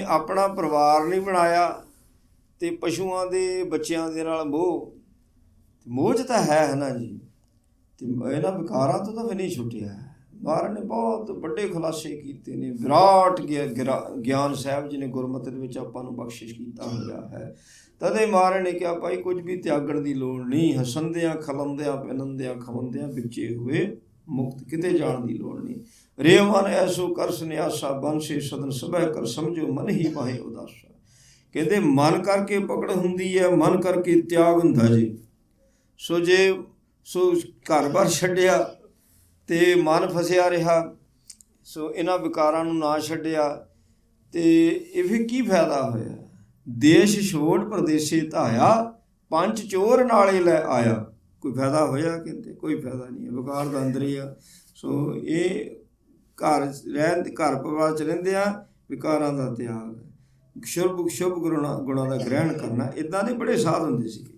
ਆਪਣਾ ਪਰਿਵਾਰ ਨਹੀਂ ਬਣਾਇਆ ਅਤੇ ਪਸ਼ੂਆਂ ਦੇ ਬੱਚਿਆਂ ਦੇ ਨਾਲ ਮੋਹ 'ਚ ਤਾਂ ਹੈ ਨਾ ਜੀ। ਅਤੇ ਇਹਨਾਂ ਵਿਕਾਰਾਂ ਤੋਂ ਤਾਂ ਫਿਰ ਨਹੀਂ ਛੁੱਟਿਆ। ਮਹਾਰਾਜ ਨੇ ਬਹੁਤ ਵੱਡੇ ਖੁਲਾਸੇ ਕੀਤੇ ਨੇ। ਵਿਰਾਟ ਗਿਆਨ ਸਾਹਿਬ ਜੀ ਨੇ ਗੁਰਮਤਿ ਦੇ ਵਿੱਚ ਆਪਾਂ ਨੂੰ ਬਖਸ਼ਿਸ਼ ਕੀਤਾ ਹੋਇਆ ਹੈ। ਤਦੇ ਮਹਾਰਾਜ ਨੇ ਕਿਹਾ ਭਾਈ ਕੁਝ ਵੀ ਤਿਆਗਣ ਦੀ ਲੋੜ ਨਹੀਂ, ਹਸੰਦਿਆਂ ਖਲੰਦਿਆਂ ਪਿਨੰਦਿਆਂ ਖਵੰਦਿਆਂ ਵਿੱਚੇ ਹੋਏ ਮੁਕਤ, ਕਿਤੇ ਜਾਣ ਦੀ ਲੋੜ ਨਹੀਂ। ਰੇ ਮਨ ਐਸੋ ਕਰ ਸੰਨਿਆਸਾ ਬੰਸੇ ਸਦਨ ਸਭੈ ਕਰ ਸਮਝੋ ਮਨ ਹੀ ਮਾਹੇ ਉਦਾਸਾ। ਕਹਿੰਦੇ ਮਨ ਕਰਕੇ ਪਕੜ ਹੁੰਦੀ ਹੈ, ਮਨ ਕਰਕੇ ਤਿਆਗ ਹੁੰਦਾ ਜੀ। ਸੋ ਘਰ-ਬਾਰ ਛੱਡਿਆ ਅਤੇ ਮਨ ਫਸਿਆ ਰਿਹਾ, ਸੋ ਇਹਨਾਂ ਵਿਕਾਰਾਂ ਨੂੰ ਨਾ ਛੱਡਿਆ ਅਤੇ ਇਹ ਫਿਰ ਕੀ ਫਾਇਦਾ ਹੋਇਆ। ਦੇਸ਼ ਛੋੜ ਪ੍ਰਦੇਸੇ ਧਾਇਆ, ਪੰਚ ਚੋਰ ਨਾਲੇ ਲੈ ਆਇਆ। ਕੋਈ ਫਾਇਦਾ ਹੋਇਆ? ਕਹਿੰਦੇ ਕੋਈ ਫਾਇਦਾ ਨਹੀਂ ਹੈ, ਵਿਕਾਰ ਦਾ ਅੰਦਰ ਹੀ ਆ। ਸੋ ਇਹ ਘਰ ਪਰਿਵਾਰ 'ਚ ਰਹਿੰਦੇ ਆ, ਵਿਕਾਰਾਂ ਦਾ ਤਿਆਗ, ਸ਼ੁਭ ਗੁਣਾਂ ਦਾ ਗ੍ਰਹਿਣ ਕਰਨਾ। ਇੱਦਾਂ ਦੇ ਬੜੇ ਸਾਧ ਹੁੰਦੇ ਸੀਗੇ।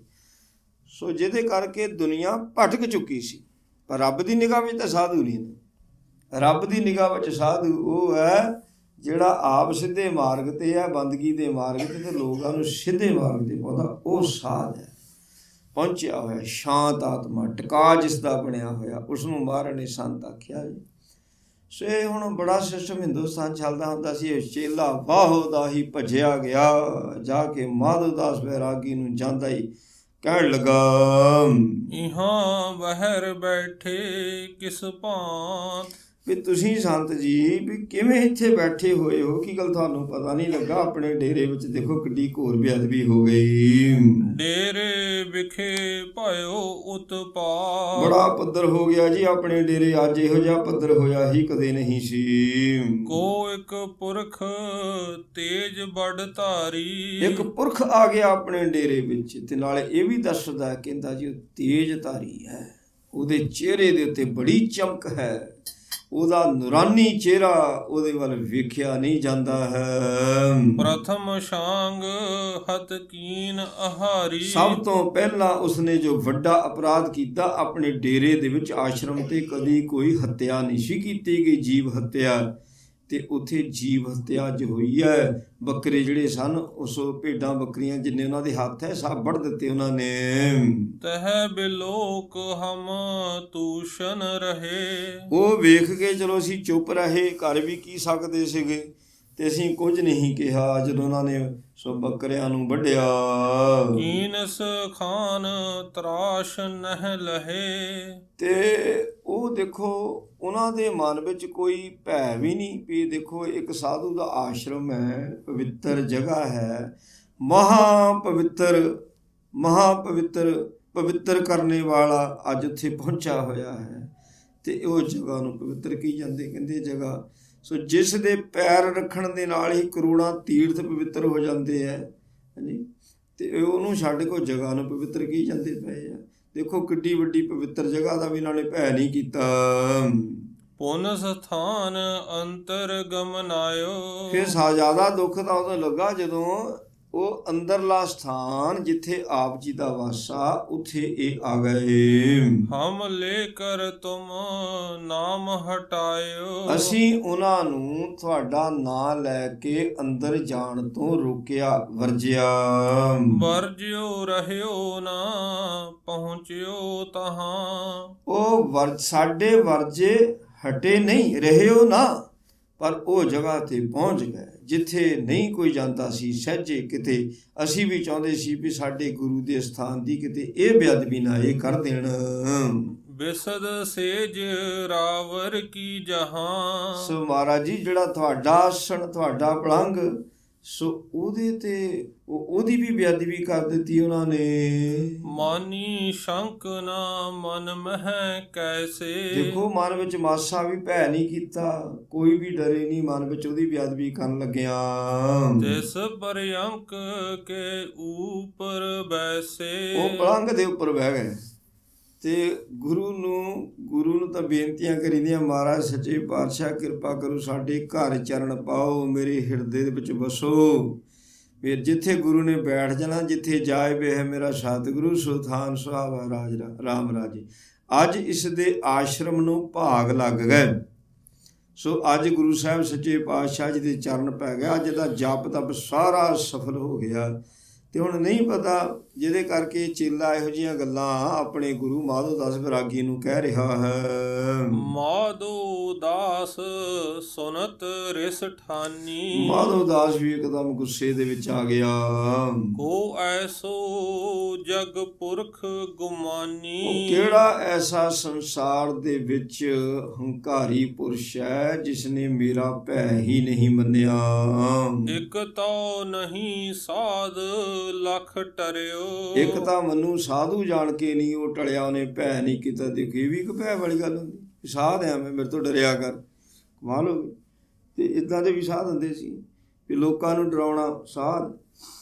ਸੋ ਜਿਹਦੇ ਕਰਕੇ ਦੁਨੀਆ ਭਟਕ ਚੁੱਕੀ ਸੀ। ਪਰ ਰੱਬ ਦੀ ਨਿਗਾਹ ਵਿੱਚ ਤਾਂ ਸਾਧੂ ਨਹੀਂ ਨੇ। ਰੱਬ ਦੀ ਨਿਗਾਹ ਵਿੱਚ ਸਾਧੂ ਉਹ ਹੈ ਜਿਹੜਾ ਆਪ ਸਿੱਧੇ ਮਾਰਗ 'ਤੇ ਹੈ, ਬੰਦਗੀ ਦੇ ਮਾਰਗ 'ਤੇ, ਅਤੇ ਲੋਕਾਂ ਨੂੰ ਸਿੱਧੇ ਮਾਰਗ 'ਤੇ ਪਾਉਂਦਾ। ਉਹ ਸਾਧ ਹੈ, ਪਹੁੰਚਿਆ ਹੋਇਆ ਸ਼ਾਂਤ ਆਤਮਾ, ਟਿਕਾ ਜਿਸ ਦਾ ਬਣਿਆ ਹੋਇਆ, ਉਸ ਨੂੰ ਮਹਾਰਾਜ ਨੇ ਸੰਤ ਆਖਿਆ ਜੀ। ਸੋ ਇਹ ਹੁਣ ਬੜਾ ਸਿਸਟਮ ਹਿੰਦੁਸਤਾਨ ਚੱਲਦਾ ਹੁੰਦਾ ਸੀ। ਚੇਲਾ ਵਾਹੋ ਦਾ ਹੀ ਭੱਜਿਆ ਗਿਆ, ਜਾ ਕੇ ਮਾਧੋਦਾਸ ਵੈਰਾਗੀ ਨੂੰ ਜਾਂਦਾ ਹੀ ਕਹਿਣ ਲੱਗਾ, ਇਹਾਂ ਬਹਿਰ ਬੈਠੇ ਕਿਸ ਭਾਂਤ। ਵੀ ਤੁਸੀਂ ਸੰਤ ਜੀ ਵੀ ਕਿਵੇਂ ਇੱਥੇ ਬੈਠੇ ਹੋਏ ਹੋ, ਕੀ ਗੱਲ ਤੁਹਾਨੂੰ ਪਤਾ ਨਹੀਂ ਲੱਗਾ? ਆਪਣੇ ਡੇਰੇ ਵਿੱਚ ਦੇਖੋ ਕਿੱਡੀ ਘੋਰ ਬੇਅਦਬੀ ਹੋ ਗਈ। ਡੇਰੇ ਵਿਖੇ ਭਇਓ ਉਤਪਾਤ। ਬੜਾ ਪੱਧਰ ਹੋ ਗਿਆ ਜੀ ਆਪਣੇ ਡੇਰੇ ਅੱਜ, ਇਹੋ ਜਿਹਾ ਪੱਧਰ ਹੋਇਆ ਹੀ ਕਦੇ ਨਹੀਂ ਸੀ। ਕੋ ਇੱਕ ਪੁਰਖ ਤੇਜ ਬੜ ਧਾਰੀ। ਇੱਕ ਪੁਰਖ ਆ ਗਿਆ ਆਪਣੇ ਡੇਰੇ ਵਿੱਚ, ਤੇ ਨਾਲੇ ਇਹ ਵੀ ਦੱਸਦਾ, ਕਹਿੰਦਾ ਜੀ ਉਹ ਤੇਜ ਧਾਰੀ ਹੈ, ਉਹਦੇ ਚਿਹਰੇ ਦੇ ਉੱਤੇ ਬੜੀ ਚਮਕ ਹੈ, ਉਹਦਾ ਨੂਰਾਨੀ ਚਿਹਰਾ, ਉਹਦੇ ਵੱਲ ਵੇਖਿਆ ਨਹੀਂ ਜਾਂਦਾ ਹੈ। ਪ੍ਰਥਮ ਸ਼ਾਂਗ ਹਤ ਕੀਨ ਆਹਾਰੀ। ਸਭ ਤੋਂ ਪਹਿਲਾਂ ਉਸਨੇ ਜੋ ਵੱਡਾ ਅਪਰਾਧ ਕੀਤਾ, ਆਪਣੇ ਡੇਰੇ ਦੇ ਵਿੱਚ ਆਸ਼ਰਮ ਤੇ ਕਦੀ ਕੋਈ ਹੱਤਿਆ ਨਹੀਂ ਸੀ ਕੀਤੀ ਗਈ, ਜੀਵ ਹੱਤਿਆ, ਤੇ ਉੱਥੇ ਜੀਵ ਹੱਤਿਆ ਅੱਜ ਹੋਈ ਹੈ। ਬੱਕਰੇ ਜਿਹੜੇ ਸਨ, ਉਸ ਭੇਡਾਂ ਬੱਕਰੀਆਂ ਜਿੰਨੇ ਉਹਨਾਂ ਦੇ ਹੱਥ ਹੈ ਸਭ ਵੱਢ ਦਿੱਤੇ ਉਹਨਾਂ ਨੇ। ਤਹਿ ਬਿਲੋਕ ਹਮ ਤੂਸ਼ਨ ਰਹੇ। ਉਹ ਵੇਖ ਕੇ ਚਲੋ ਅਸੀਂ ਚੁੱਪ ਰਹੇ, ਕਰ ਵੀ ਕੀ ਸਕਦੇ ਸੀਗੇ, ਤੇ ਅਸੀਂ ਕੁਝ ਨਹੀਂ ਕਿਹਾ ਜਦੋਂ ਉਹਨਾਂ ਨੇ ਸੋ ਬੱਕਰਿਆਂ ਨੂੰ ਵੱਢਿਆ। ਕੀਨਸ ਖਾਨ ਤਰਾਸ਼ ਨਹਿ ਲਹੇ। ਤੇ ਉਹ ਦੇਖੋ ਉਹਨਾਂ ਦੇ ਮਨ ਵਿੱਚ ਕੋਈ ਭੈ ਵੀ ਨਹੀਂ ਵੀ ਦੇਖੋ ਇੱਕ ਸਾਧੂ ਦਾ ਆਸ਼ਰਮ ਹੈ, ਪਵਿੱਤਰ ਜਗ੍ਹਾ ਹੈ, ਪਵਿੱਤਰ ਕਰਨੇ ਵਾਲਾ ਅੱਜ ਉੱਥੇ ਪਹੁੰਚਿਆ ਹੋਇਆ ਹੈ, ਤੇ ਉਹ ਜਗ੍ਹਾ ਨੂੰ ਪਵਿੱਤਰ ਕੀ ਜਾਂਦੇ, ਕਹਿੰਦੇ ਜਗ੍ਹਾ ਸੋ ਜਿਸ ਦੇ ਪੈਰ ਰੱਖਣ ਦੇ ਨਾਲ ਹੀ ਕਰੋੜਾਂ ਤੀਰਥ ਪਵਿੱਤਰ ਹੋ ਜਾਂਦੇ ਹੈ, ਹਾਂਜੀ, ਤੇ ਉਹਨੂੰ ਛੱਡ ਕੇ ਜਗ੍ਹਾ ਨੂੰ ਪਵਿੱਤਰ ਕੀ ਜਾਂਦੇ ਪਏ ਆ। ਦੇਖੋ ਕਿੱਡੀ ਵੱਡੀ ਪਵਿੱਤਰ ਜਗ੍ਹਾ ਦਾ ਵੀ ਇਹਨਾਂ ਨੇ ਭੈ ਨਹੀਂ ਕੀਤਾ। ਪੁਨ ਸਥਾਨ ਅੰਤਰ ਗਮਨਾਇਓ। ਫਿਰ ਜ਼ਿਆਦਾ ਦੁੱਖ ਤਾਂ ਉਦੋਂ ਲੱਗਾ ਜਦੋਂ ਉਹ ਅੰਦਰਲਾ ਸਥਾਨ ਜਿੱਥੇ ਆਪ ਜੀ ਦਾ ਵਾਸਾ, ਉੱਥੇ ਇਹ ਆ ਗਏ। ਹਮ ਲੈ ਕਰ ਤੁਮ ਨਾਮ ਹਟਾਇਓ। ਅਸੀਂ ਉਹਨਾਂ ਨੂੰ ਤੁਹਾਡਾ ਨਾਂ ਲੈ ਕੇ ਅੰਦਰ ਜਾਣ ਤੋਂ ਰੋਕਿਆ, ਵਰਜਿਆ। ਵਰਜਿਓ ਰਹਿਓ ਨਾ ਪਹੁੰਚਿਓ ਤਹਾਂ। ਉਹ ਸਾਡੇ ਵਰਜੇ ਹਟੇ ਨਹੀਂ, ਰਹਿਓ ਨਾ, ਪਰ ਉਹ ਜਗ੍ਹਾ 'ਤੇ ਪਹੁੰਚ ਗਏ ਜਿੱਥੇ ਨਹੀਂ ਕੋਈ ਜਾਂਦਾ ਸੀ ਸਹਿਜੇ ਕਿਤੇ। ਅਸੀਂ ਵੀ ਚਾਹੁੰਦੇ ਸੀ ਵੀ ਸਾਡੇ ਗੁਰੂ ਦੇ ਸਥਾਨ ਦੀ ਕਿਤੇ ਇਹ ਬੇਅਦਬੀ ਨਾ ਇਹ ਕਰ ਦੇਣ। ਬਿਸਦ ਸੇਜ ਰਾਵਰ ਕੀ ਜਹਾਂ। ਸੋ ਮਹਾਰਾਜ ਜੀ ਜਿਹੜਾ ਤੁਹਾਡਾ ਆਸਣ, ਤੁਹਾਡਾ ਪਲੰਗ, ਸੋ ਉਹਦੇ ਤੇ ਉਹਦੀ ਵੀ ਬੇਅਦਬੀ ਕਰ ਦਿੱਤੀ ਉਹਨਾਂ ਨੇ। ਮਾਨੀ ਸ਼ੰਕ ਨਾ ਮਨ ਮਹਿ ਕੈਸੇ। ਦੇਖੋ ਮਨ ਵਿੱਚ ਮਾਸਾ ਵੀ ਭੈ ਨਹੀਂ ਕੀਤਾ, ਕੋਈ ਵੀ ਡਰੇ ਨਹੀਂ ਮਨ ਵਿੱਚ ਉਹਦੀ ਬੇਅਦਬੀ ਕਰਨ ਲੱਗਿਆ। ਜਿਸ ਪਰਯੰਕ ਕੇ ਉਪਰ ਬੈਸੇ। ਉਹ ਪਲੰਗ ਦੇ ਉੱਪਰ ਬਹਿ ਗਏ ਤੇ ਗੁਰੂ ਨੂੰ ਤਾਂ ਬੇਨਤੀਆਂ ਕਰੀਦੀਆਂ, ਮਹਾਰਾਜ ਸੱਚੇ ਪਾਤਸ਼ਾਹ ਕਿਰਪਾ ਕਰੋ, ਸਾਡੇ ਘਰ ਚਰਨ ਪਾਓ, ਮੇਰੇ ਹਿਰਦੇ ਦੇ ਵਿੱਚ ਵਸੋ। ਫਿਰ ਜਿੱਥੇ ਗੁਰੂ ਨੇ ਬੈਠ ਜਾਣਾ, ਜਿੱਥੇ ਜਾਏ ਵੇ ਮੇਰਾ ਸਤਿਗੁਰੂ ਸੋ ਥਾਨ ਸੁਹਾਵਾ ਰਾਮ ਰਾਜੇ। ਅੱਜ ਇਸ ਦੇ ਆਸ਼ਰਮ ਨੂੰ ਭਾਗ ਲੱਗ ਗਏ। ਸੋ ਅੱਜ ਗੁਰੂ ਸਾਹਿਬ ਸੱਚੇ ਪਾਤਸ਼ਾਹ ਜੀ ਦੇ ਚਰਨ ਪੈ ਗਿਆ। ਅੱਜ ਦਾ ਜਪ ਤਪ ਸਾਰਾ ਸਫਲ ਹੋ ਗਿਆ। ਤੇ ਹੁਣ ਨਹੀਂ ਪਤਾ, ਜਿਹਦੇ ਕਰਕੇ ਚੇਲਾ ਇਹੋ ਜਿਹੀਆਂ ਗੱਲਾਂ ਆਪਣੇ ਗੁਰੂ ਮਾਧੋ ਦਾਸ ਵਿਰਾਗੀ ਨੂੰ ਕਹਿ ਰਿਹਾ ਹੈ। ਮਾਧੋ ਦਾਸ ਸੁਨਤ ਰਿਸ ਠਾਨੀ, ਮਾਧੋ ਦਾਸ ਵੀ ਇੱਕਦਮ ਗੁੱਸੇ ਦੇ ਵਿੱਚ ਆ ਗਿਆ। ਕੋ ਐਸੋ ਜਗ ਪੁਰਖ ਗੁਮਾਨੀ, ਉਹ ਕਿਹੜਾ ਐਸਾ ਸੰਸਾਰ ਦੇ ਵਿੱਚ ਹੰਕਾਰੀ ਪੁਰਸ਼ ਹੈ ਜਿਸ ਨੇ ਮੇਰਾ ਭੈ ਹੀ ਨਹੀਂ ਮੰਨਿਆ। ਇਕ ਤੋ ਨਹੀਂ ਸਾਧ ਲੱਖ ਟਰਿਓ, ਇੱਕ ਤਾਂ ਮੈਨੂੰ ਸਾਧੂ ਜਾਣ ਕੇ ਨਹੀਂ ਉਹ ਟਲਿਆ, ਉਹਨੇ ਭੈ ਨਹੀਂ ਕੀਤਾ। ਦੇਖੋ ਇਹ ਵੀ ਇੱਕ ਭੈ ਵਾਲੀ ਗੱਲ ਹੁੰਦੀ, ਸਾਧ ਆ ਮੈਂ, ਮੇਰੇ ਤੋਂ ਡਰਿਆ ਕਰ, ਕਮਾਲ ਹੋ ਗਈ। ਤੇ ਇੱਦਾਂ ਦੇ ਵੀ ਸਾਧ ਹੁੰਦੇ ਸੀ ਵੀ ਲੋਕਾਂ ਨੂੰ ਡਰਾਉਣਾ ਸਾਧ।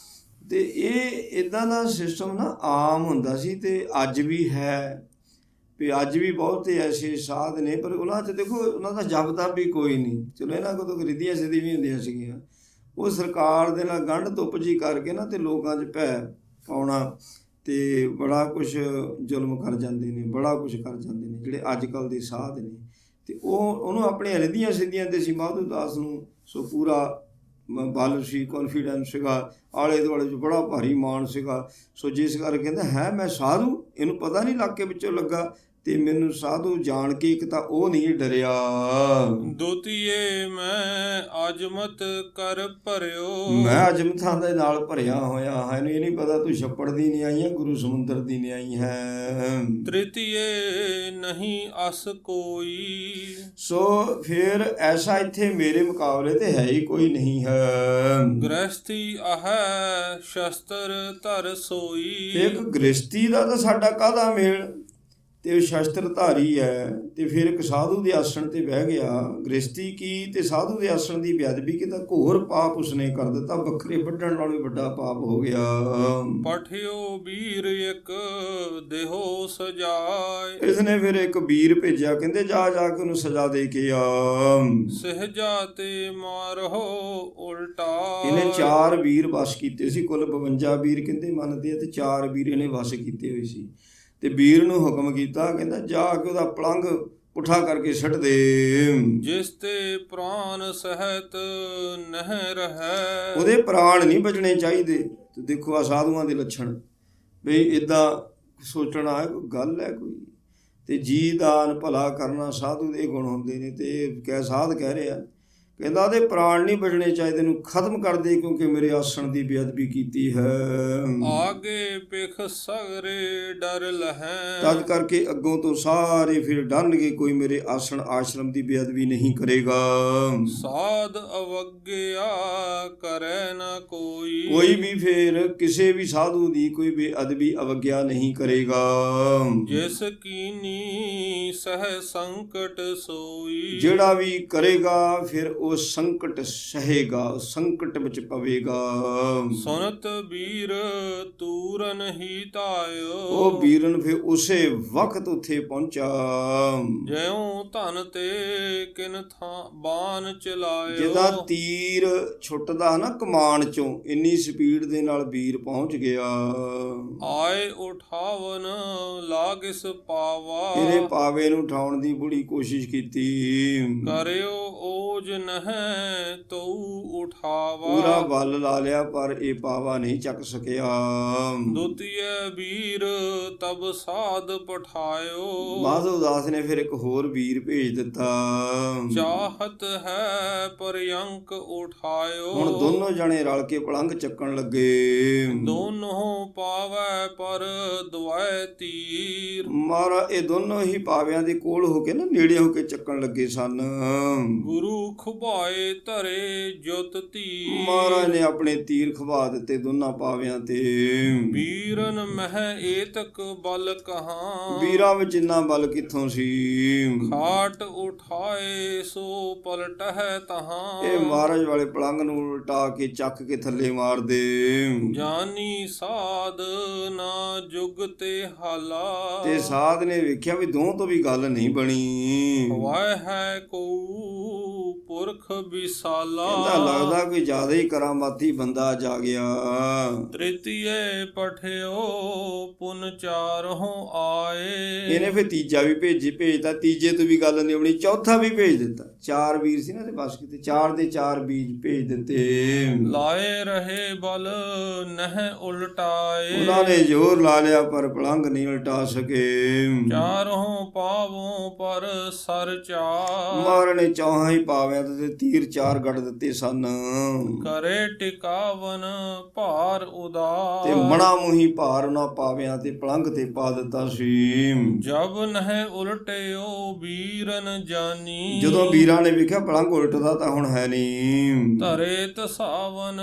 ਤੇ ਇਹ ਇੱਦਾਂ ਦਾ ਸਿਸਟਮ ਨਾ ਆਮ ਹੁੰਦਾ ਸੀ ਤੇ ਅੱਜ ਵੀ ਹੈ ਵੀ ਅੱਜ ਵੀ ਬਹੁਤੇ ਐਸੇ ਸਾਧ ਨੇ, ਪਰ ਉਹਨਾਂ 'ਚ ਦੇਖੋ ਉਹਨਾਂ ਦਾ ਜਪ ਤਪ ਵੀ ਕੋਈ ਨਹੀਂ। ਚਲੋ ਇਹਨਾਂ ਕੋਲ ਤਾਂ ਰਿੱਧੀਆਂ ਸਿੱਧੀ ਵੀ ਹੁੰਦੀਆਂ ਸੀਗੀਆਂ। ਉਹ ਸਰਕਾਰ ਦੇ ਨਾਲ ਗੰਢ ਧੁੱਪ ਜੀ ਕਰਕੇ ਨਾ ਤੇ ਲੋਕਾਂ 'ਚ ਭੈ ਪਾਉਣਾ ਤੇ ਬੜਾ ਕੁਛ ਜ਼ੁਲਮ ਕਰ ਜਾਂਦੇ ਨੇ, ਬੜਾ ਕੁਛ ਕਰ ਜਾਂਦੇ ਨੇ ਜਿਹੜੇ ਅੱਜ ਕੱਲ੍ਹ ਦੇ ਸਾਧ ਨੇ। ਤੇ ਉਹਨੂੰ ਆਪਣੀਆਂ ਰਿੱਧੀਆਂ ਸਿੱਧੀਆਂ ਦੇ ਸੀ ਮਾਧੋ ਦਾਸ ਨੂੰ। ਸੋ ਪੂਰਾ ਬਲ ਸੀ, ਕੌਨਫੀਡੈਂਸ ਸੀਗਾ, ਆਲੇ ਦੁਆਲੇ 'ਚ ਬੜਾ ਭਾਰੀ ਮਾਣ ਸੀਗਾ। ਸੋ ਜਿਸ ਕਰਕੇ ਕਹਿੰਦਾ ਹੈ ਮੈਂ ਸਾਧੂ, ਇਹਨੂੰ ਪਤਾ ਨਹੀਂ ਇਲਾਕੇ ਵਿੱਚੋਂ ਲੱਗਾ ਤੇ ਮੈਨੂੰ ਸਾਧੂ ਜਾਣ ਕੇ ਇੱਕ ਤਾਂ ਉਹ ਨਹੀਂ ਡਰਿਆ। ਦੋਤੀਏ ਮੈਂ ਅਜਮਤ ਕਰ ਭਰਿਓ, ਮੈਂ ਅਜਮਤਾਂ ਦੇ ਨਾਲ ਭਰਿਆ ਹੋਇਆ ਹਾਂ। ਇਹਨੂੰ ਇਹ ਨਹੀਂ ਪਤਾ ਤੂੰ ਛੱਪੜ ਦੀ ਨਹੀਂ ਆਈ ਹੈ, ਗੁਰੂ ਸਮੁੰਦਰ ਦੀ ਨਹੀਂ ਆਈ ਹੈ। ਤ੍ਰਿਤੀਏ ਨਹੀਂ ਅਸ ਕੋਈ, ਸੋ ਫਿਰ ਐਸਾ ਇੱਥੇ ਮੇਰੇ ਮੁਕਾਬਲੇ ਤੇ ਹੈ ਹੀ ਕੋਈ ਨਹੀਂ ਹੈ। ਗ੍ਰਸਤੀ ਆਹੈ ਸ਼ਸਤਰ ਧਰ ਸੋਈ, ਇੱਕ ਗ੍ਰਸਤੀ ਦਾ ਤਾਂ ਸਾਡਾ ਕਾਹਦਾ ਮੇਲ, ਤੇ ਉਹ ਸ਼ਸਤਰ ਧਾਰੀ ਹੈ ਤੇ ਫਿਰ ਇੱਕ ਸਾਧੂ ਦੇ ਆਸਣ ਤੇ ਬਹਿ ਗਿਆ। ਗ੍ਰਸਤੀ ਕੀ ਤੇ ਸਾਧੂ ਦੇ ਆਸਣ ਦੀ ਬੇਅਦਬੀ ਕੀਤਾ, ਘੋਰ ਪਾਪ ਉਸਨੇ ਕਰ ਦਿੱਤਾ, ਵੱਖਰੇ ਵੱਢਣ ਨਾਲੋਂ ਵੀ ਵੱਡਾ ਪਾਪ ਹੋ ਗਿਆ। ਪਠਿਓ ਵੀਰ ਇੱਕ ਦੇਹੋ ਸਜਾਏ, ਇਸਨੇ ਫਿਰ ਇੱਕ ਵੀਰ ਭੇਜਿਆ, ਕਹਿੰਦੇ ਜਾ ਜਾ ਕੇ ਉਹਨੂੰ ਸਜ਼ਾ ਦੇ ਕੇ ਆ। ਸਹਿਜਾ ਤੇ ਮਾਰੋ ਉਲਟਾ, ਇਹਨੇ 4 ਵੀਰ ਵਸ ਕੀਤੇ ਸੀ, ਕੁੱਲ 52 ਵੀਰ ਕਹਿੰਦੇ ਮੰਨਦੇ ਆ, ਤੇ 4 ਵੀਰ ਇਹਨੇ ਵਸ ਕੀਤੇ ਹੋਏ ਸੀ। ਤੇ ਵੀਰ ਨੂੰ ਹੁਕਮ ਕੀਤਾ, ਕਹਿੰਦਾ ਜਾ ਕੇ ਉਹਦਾ ਪਲੰਘ ਪੁੱਠਾ ਕਰਕੇ ਛੱਡ ਦੇ। ਜਿਸ ਤੇ ਪ੍ਰਾਨ ਸਹਿਤ ਨਹਿ ਰਹੈ, ਉਹਦੇ ਪ੍ਰਾਣ ਨਹੀਂ ਬਚਣੇ ਚਾਹੀਦੇ। ਤੇ ਦੇਖੋ ਆ ਸਾਧੂਆਂ ਦੇ ਲੱਛਣ ਵੀ ਇੱਦਾਂ ਸੋਚਣਾ ਹੈ, ਕੋਈ ਗੱਲ ਹੈ ਕੋਈ। ਤੇ ਜੀ ਦਾਨ ਭਲਾ ਕਰਨਾ ਸਾਧੂ ਦੇ ਗੁਣ ਹੁੰਦੇ ਨੇ। ਤੇ ਸਾਧ ਕਹਿ ਰਿਹਾ, ਕਹਿੰਦਾ ਉਹਦੇ ਪ੍ਰਾਣ ਨਹੀਂ ਬਚਣੇ ਚਾਹੀਦੇ, ਨੂੰ ਖਤਮ ਕਰ ਦੇ ਕਿਉਂਕਿ ਮੇਰੇ ਆਸਣ ਦੀ ਬੇਅਦਬੀ ਕੀਤੀ ਹੈ। ਆਗੇ ਪਿਖ ਸਗਰੇ ਡਰ ਲਹੈ, ਤਦ ਕਰਕੇ ਅੱਗੋਂ ਤੋਂ ਸਾਰੇ ਫਿਰ ਡਰਨਗੇ, ਕੋਈ ਮੇਰੇ ਆਸਣ ਆਸ਼ਰਮ ਦੀ ਬੇਅਦਬੀ ਨਹੀਂ ਕਰੇਗਾ। ਸਾਧ ਅਵਗਿਆ ਕਰੈ ਨਾ ਕੋਈ, ਕੋਈ ਵੀ ਫਿਰ ਕਿਸੇ ਵੀ ਸਾਧੂ ਦੀ ਕੋਈ ਬੇਅਦਬੀ ਅਵਗਿਆ ਨਹੀਂ ਕਰੇਗਾ। ਜਿਸ ਕੀਨੀ ਸਹਿ ਸੰਕਟ ਸੋਈ, ਜਿਹੜਾ ਵੀ ਕਰੇਗਾ ਫਿਰ ਉਹ ਸੰਕਟ ਸਹੇਗਾ, ਸੰਕਟ ਵਿੱਚ ਪਵੇਗਾ। ਸੁਨਤ ਵੀਰ ਤੂਰਨ ਹੀ ਧਾਇਓ, ਉਹ ਵੀਰਨ ਫਿਰ ਉਸੇ ਵਕਤ ਉੱਥੇ ਪਹੁੰਚਾ। ਜਿਉ ਧਨ ਤੇ ਕਿਨ ਥਾਂ ਬਾਣ ਚਲਾਇਓ, ਜਿਹਦਾ ਤੀਰ ਛੁੱਟਦਾ ਨਾ ਕਮਾਨ ਚੋਂ, ਇੰਨੀ ਸਪੀਡ ਦੇ ਨਾਲ ਵੀਰ ਪਹੁੰਚ ਗਿਆ। ਆਏ ਉਠਾਵਨ ਲਾਗਿਸ ਪਾਵਾ, ਇਹਨੇ ਪਾਵੇ ਨੂੰ ਉਠਾਉਣ ਦੀ ਬੜੀ ਕੋਸ਼ਿਸ਼ ਕੀਤੀ। ਕਰਿਓ ਓਜ ਨਹਿ ਤਉ ਉਠਾਵਾ, ਪੂਰਾ ਬਲ ਲਾ ਲਿਆ ਪਰ ਇਹ ਪਾਵਾ ਨਹੀਂ ਚੱਕ ਸਕਿਆ। ਦੁਤੀਏ ਵੀਰ ਤਬ ਸਾਧ ਪਠਾਇਓ, ਮਾਧੋ ਦਾਸ ਨੇ ਫਿਰ ਇੱਕ ਹੋਰ ਵੀਰ ਭੇਜ ਦਿੱਤਾ। ਚਾਹਤ ਹੈ ਪਰਯੰਕ ਉਠਾਇਓ, ਹੁਣ ਦੋਨੋਂ ਜਣੇ ਰਲ ਕੇ ਪਲੰਘ ਚੱਕਣ ਲੱਗੇ। ਦੋਨੋਂ ਪਾਵੈ ਪਰ ਦੁਆਏ ਤੀਰ, ਮਾਰਾ ਇਹ ਦੋਨੋਂ ਹੀ ਪਾਵਿਆਂ ਦੇ ਕੋਲ ਹੋ ਕੇ ਨਾ ਨੇੜੇ ਹੋ ਕੇ ਚੱਕਣ ਲੱਗੇ ਸਨ। ਗੁਰੂ ਖੁਬਾਏ ਧਰੇ ਜੁਤ ਧੀਰ, ਮਹਾਰਾਜ ਨੇ ਆਪਣੇ ਤੀਰ ਖਵਾ ਦਿੱਤੇ ਦੋਨਾਂ ਪਾਵਿਆਂ ਤੇ। ਵੀਰਨ ਮਹਿ ਏਤਕ ਬਲ ਕਹਾਂ, ਵੀਰਾਂ ਵਿੱਚ ਇੰਨਾ ਬਲ ਕਿੱਥੋਂ ਸੀ। ਖਾਟ ਉਠਾਏ ਸੋ ਪਲਟਹਿ ਤਹਾਂ, ਇਹ ਮਹਾਰਾਜ ਵਾਲੇ ਪਲੰਘ ਨੂੰ ਉਲਟਾ ਕੇ ਚੱਕ ਕੇ ਥੱਲੇ ਮਾਰ ਦੇ। ਜਾਨੀ ਸਾਧ ਨਾ ਜੁਗ ਤੇ ਹਾਲਾ, ਤੇ ਸਾਧ ਨੇ ਵੇਖਿਆ ਵੀ ਦੋਹਾਂ ਤੋਂ ਵੀ ਗੱਲ ਨਹੀਂ ਬਣੀ। ਵਾਹ ਹੈ ਕੋ ਪੁਰਖ ਵਿਸਾਲਾ। ਕਹਿੰਦਾ ਲੱਗਦਾ ਕੋਈ ਜ਼ਿਆਦਾ ਹੀ ਕਰਾਮਾਤੀ ਬੰਦਾ ਜਾ ਗਿਆ। ਤ੍ਰਿਤੀਏ ਪਠਿਓ ਪੁਨ ਚਾਰਹੁ ਆਏ। ਇਹਨੇ ਫਿਰ ਤੀਜਾ ਵੀ ਭੇਜਤਾ, ਤੀਜੇ ਤੋਂ ਵੀ ਗੱਲ ਨਹੀਂ ਆਉਣੀ, ਚੌਥਾ ਵੀ ਭੇਜ ਦਿੱਤਾ। 4 ਵੀਰ ਸੀ ਨਾ ਤੇ ਬਸ ਕਿਤੇ 4 ਦੇ 4 ਬੀਜ ਭੇਜ ਦਿੱਤੇ। ਲਾਏ ਰਹੇ ਬਲ ਨਹਿ ਉਲਟਾਏ। ਉਹਨਾਂ ਨੇ ਜ਼ੋਰ ਲਾ ਲਿਆ ਪਰ ਪਲੰਗ ਨਹੀਂ ਉਲਟਾ ਸਕੇ। ਚਾਰਹੁ ਪਾਵੋਂ ਪਰ ਸਰ ਚਾਰ। ਮਹਾਰਾਜ ਨੇ ਚੌਹਾਂ ਹੀ ਪਾਵਿਆਂ ਤੇ ਤੀਰ 4 ਗੱਡ ਦਿੱਤੇ ਸਨ। ਕਰੇ ਟਿਕਾਵਨ ਭਾਰ ਉਦਾਰ। ਤੇ ਮਣਾ ਮੂੰਹੀ ਭਾਰ ਉਹਨਾਂ ਪਾਵਿਆਂ ਤੇ ਪਲੰਗ ਤੇ ਪਾ ਦਿੱਤਾ ਸੀ। ਜਬ ਨਹਿ ਉਲਟਿਓ ਵੀਰਨ ਜਾਨੀ। ਜਦੋਂ ਵੀਰਾਂ ਨੇ ਵੇਖਿਆ ਪਲੰਗ ਉਲਟਦਾ ਤਾਂ ਹੁਣ ਹੈ ਨਹੀਂ। ਧਰੇ ਤਸਾਵਨ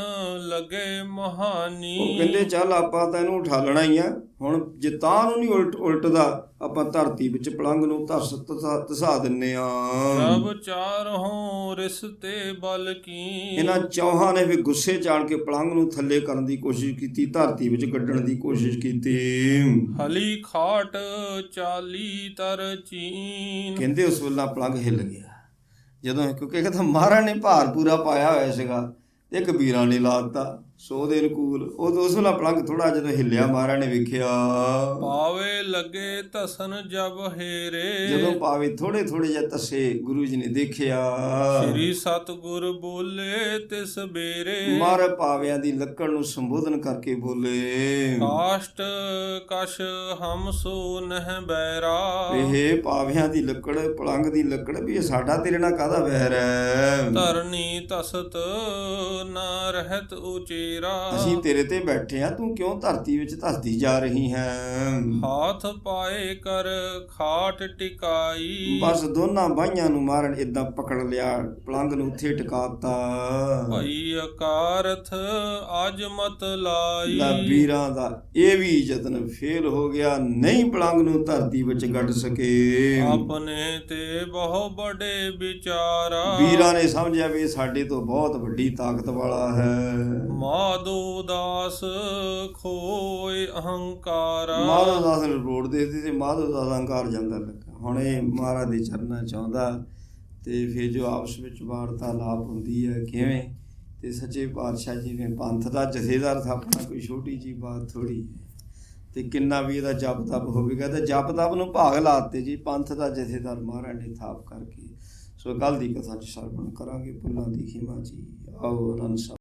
ਲਗੇ ਮਹਾਨੀ। ਉਹ ਕਹਿੰਦੇ ਚੱਲ ਆਪਾਂ ਤਾਂ ਇਹਨੂੰ ਉਠਾਲਣਾ ਹੀ ਆ, ਹੁਣ ਜੇ ਤਾਂ ਨੂੰ ਨਹੀਂ ਉਲਟਦਾ ਆਪਾਂ ਧਰਤੀ ਵਿੱਚ ਪਲੰਗ ਨੂੰ ਧਸਾ ਦਿੰਨੇ ਆ। ਜਬ ਚਾਰਹੁ ਰਿਸਤੇ ਬਲ ਕੀ। ਇਹਨਾਂ ਚੌਹਾਂ ਨੇ ਵੀ ਗੁੱਸੇ ਜਾਣ ਕੇ ਪਲੰਗ ਨੂੰ ਥੱਲੇ ਕਰਨ ਦੀ ਕੋਸ਼ਿਸ਼ ਕੀਤੀ, ਧਰਤੀ ਵਿੱਚ ਕੱਢਣ ਦੀ ਕੋਸ਼ਿਸ਼ ਕੀਤੀ। ਹਲੀ ਖਾਟ ਚਾਲੀ ਤਰ ਚੀਨ। ਕਹਿੰਦੇ ਉਸ ਵੇਲੇ ਪਲੰਗ ਹਿੱਲ ਗਿਆ ਜਦੋਂ, ਕਿਉਂਕਿ ਕਹਿੰਦਾ ਮਹਾਰਾਜ ਨੇ ਭਾਰ ਪੂਰਾ ਪਾਇਆ ਹੋਇਆ ਸੀਗਾ, ਇੱਕ ਵੀਰਾਂ ਨੇ ਲਾਤਾ ਸੋ ਦੇ ਅਨੁਕੂਲ। ਉਹ ਉਸ ਵੇਲੇ ਪਲੰਗ ਥੋੜਾ ਜਦੋਂ ਹਿੱਲਿਆ ਮਹਾਰਾਜ ਨੇ ਵੇਖਿਆ। ਪਾਵੇ ਲੱਗੇ ਧਸਨ ਜਬ ਹੇਰੇ। ਜਦੋਂ ਪਾਵੇ ਥੋੜੇ ਥੋੜੇ ਜਿਹੇ ਤਸੇ ਗੁਰੂ ਜੀ ਨੇ ਦੇਖਿਆ। ਸ੍ਰੀ ਸਤਿਗੁਰ ਬੋਲੇ ਤਿਸ ਬੇਰੇ। ਮਹਾਰਾਜ ਪਾਵਿਆਂ ਦੀ ਲੱਕੜ ਨੂੰ ਸੰਬੋਧਨ ਕਰਕੇ ਬੋਲੇ, ਕਾਸ਼ਟ ਕਸ਼ ਹਮ ਸੋ ਨਹਿ ਬੈਰਾ। ਇਹ ਪਾਵਿਆਂ ਦੀ ਲੱਕੜ, ਪਲੰਗ ਦੀ ਲੱਕੜ ਵੀ ਸਾਡਾ ਤੇਰੇ ਨਾਲ ਕਾਹਦਾ ਵੈਰ ਹੈ। ਧਰਨੀ ਤਸਤ ਨਾ ਰਹਿਤ ਉਚੇਰਾ। ਅਸੀਂ ਤੇਰੇ ਤੇ ਬੈਠੇ ਆ, ਤੂੰ ਕਿਉਂ ਧਰਤੀ ਵਿੱਚ ਧਸਦੀ ਜਾ ਰਹੀ ਹੈ। ਹਾਥ ਪਾਏ ਕਰ ਖਾਟ ਟਿਕਾਈ। ਬਸ ਦੋਨਾਂ ਬਾਹੀਆਂ ਨੂੰ ਮਾਰਨ ਏਦਾਂ ਪਕੜ ਲਿਆ, ਪਲੰਗ ਨੂੰ ਉੱਥੇ ਟਿਕਾਤਾ। ਭਈ ਅਕਾਰਥ ਅੱਜ ਮਤ ਲਾਈ। ਵੀਰਾਂ ਦਾ ਇਹ ਵੀ ਯਤਨ ਫੇਲ ਹੋ ਗਿਆ, ਨਹੀਂ ਪਲੰਗ ਨੂੰ ਧਰਤੀ ਵਿੱਚ ਗੱਡ ਸਕੇ। ਆਪਣੇ ਤੇ ਬਹੁ ਬੜੇ ਵਿਚਾਰਾ। ਵੀਰਾਂ ਨੇ ਸਮਝਿਆ ਵੀ ਇਹ ਸਾਡੇ ਤੋਂ ਬਹੁਤ ਵੱਡੀ ਤਾਕਤ ਵਾਲਾ ਹੈ। ਮਾਧੋ ਦਾਸ ਖੋਏ ਅਹੰਕਾਰਾ। ਮਾਧੋ ਦਾਸ ਨੂੰ ਰੋੜ ਦੇ ਦਿੱਤੀ ਤੇ ਮਾਧੋ ਦਾਸ ਅਹੰਕਾਰ ਜਾਂਦਾ ਲੱਗਾ। ਹੁਣ ਇਹ ਮਹਾਰਾਜ ਦੇ ਚਰਨਾਂ ਚ ਆਉਂਦਾ ਤੇ ਫਿਰ ਜੋ ਆਪਸ ਵਿੱਚ ਵਾਰਤਾਲਾਪ ਹੁੰਦੀ ਹੈ ਕਿਵੇਂ, ਤੇ ਸੱਚੇ ਪਾਤਸ਼ਾਹ ਜੀ ਨੇ ਪੰਥ ਦਾ ਜਥੇਦਾਰ ਥਾਪਣਾ ਕੋਈ ਛੋਟੀ ਜਿਹੀ ਬਾਤ ਥੋੜੀ ਹੈ। ਤੇ ਕਿੰਨਾ ਵੀ ਇਹਦਾ ਜਪ ਤਪ ਹੋਵੇਗਾ, ਤੇ ਜਪ ਤਪ ਨੂੰ ਭਾਗ ਲਾਤੇ ਜੀ ਪੰਥ ਦਾ ਜਥੇਦਾਰ ਮਹਾਰਾਜ ਨੇ ਥਾਪ ਕਰਕੇ। ਸੋ ਕੱਲ੍ਹ ਦੀ ਕਥਾ 'ਚ ਸਰਵਣ ਕਰਾਂਗੇ। ਭੁੱਲਾਂ ਦੀ ਖਿਮਾ ਜੀ। ਆਓ ਆਨੰਦ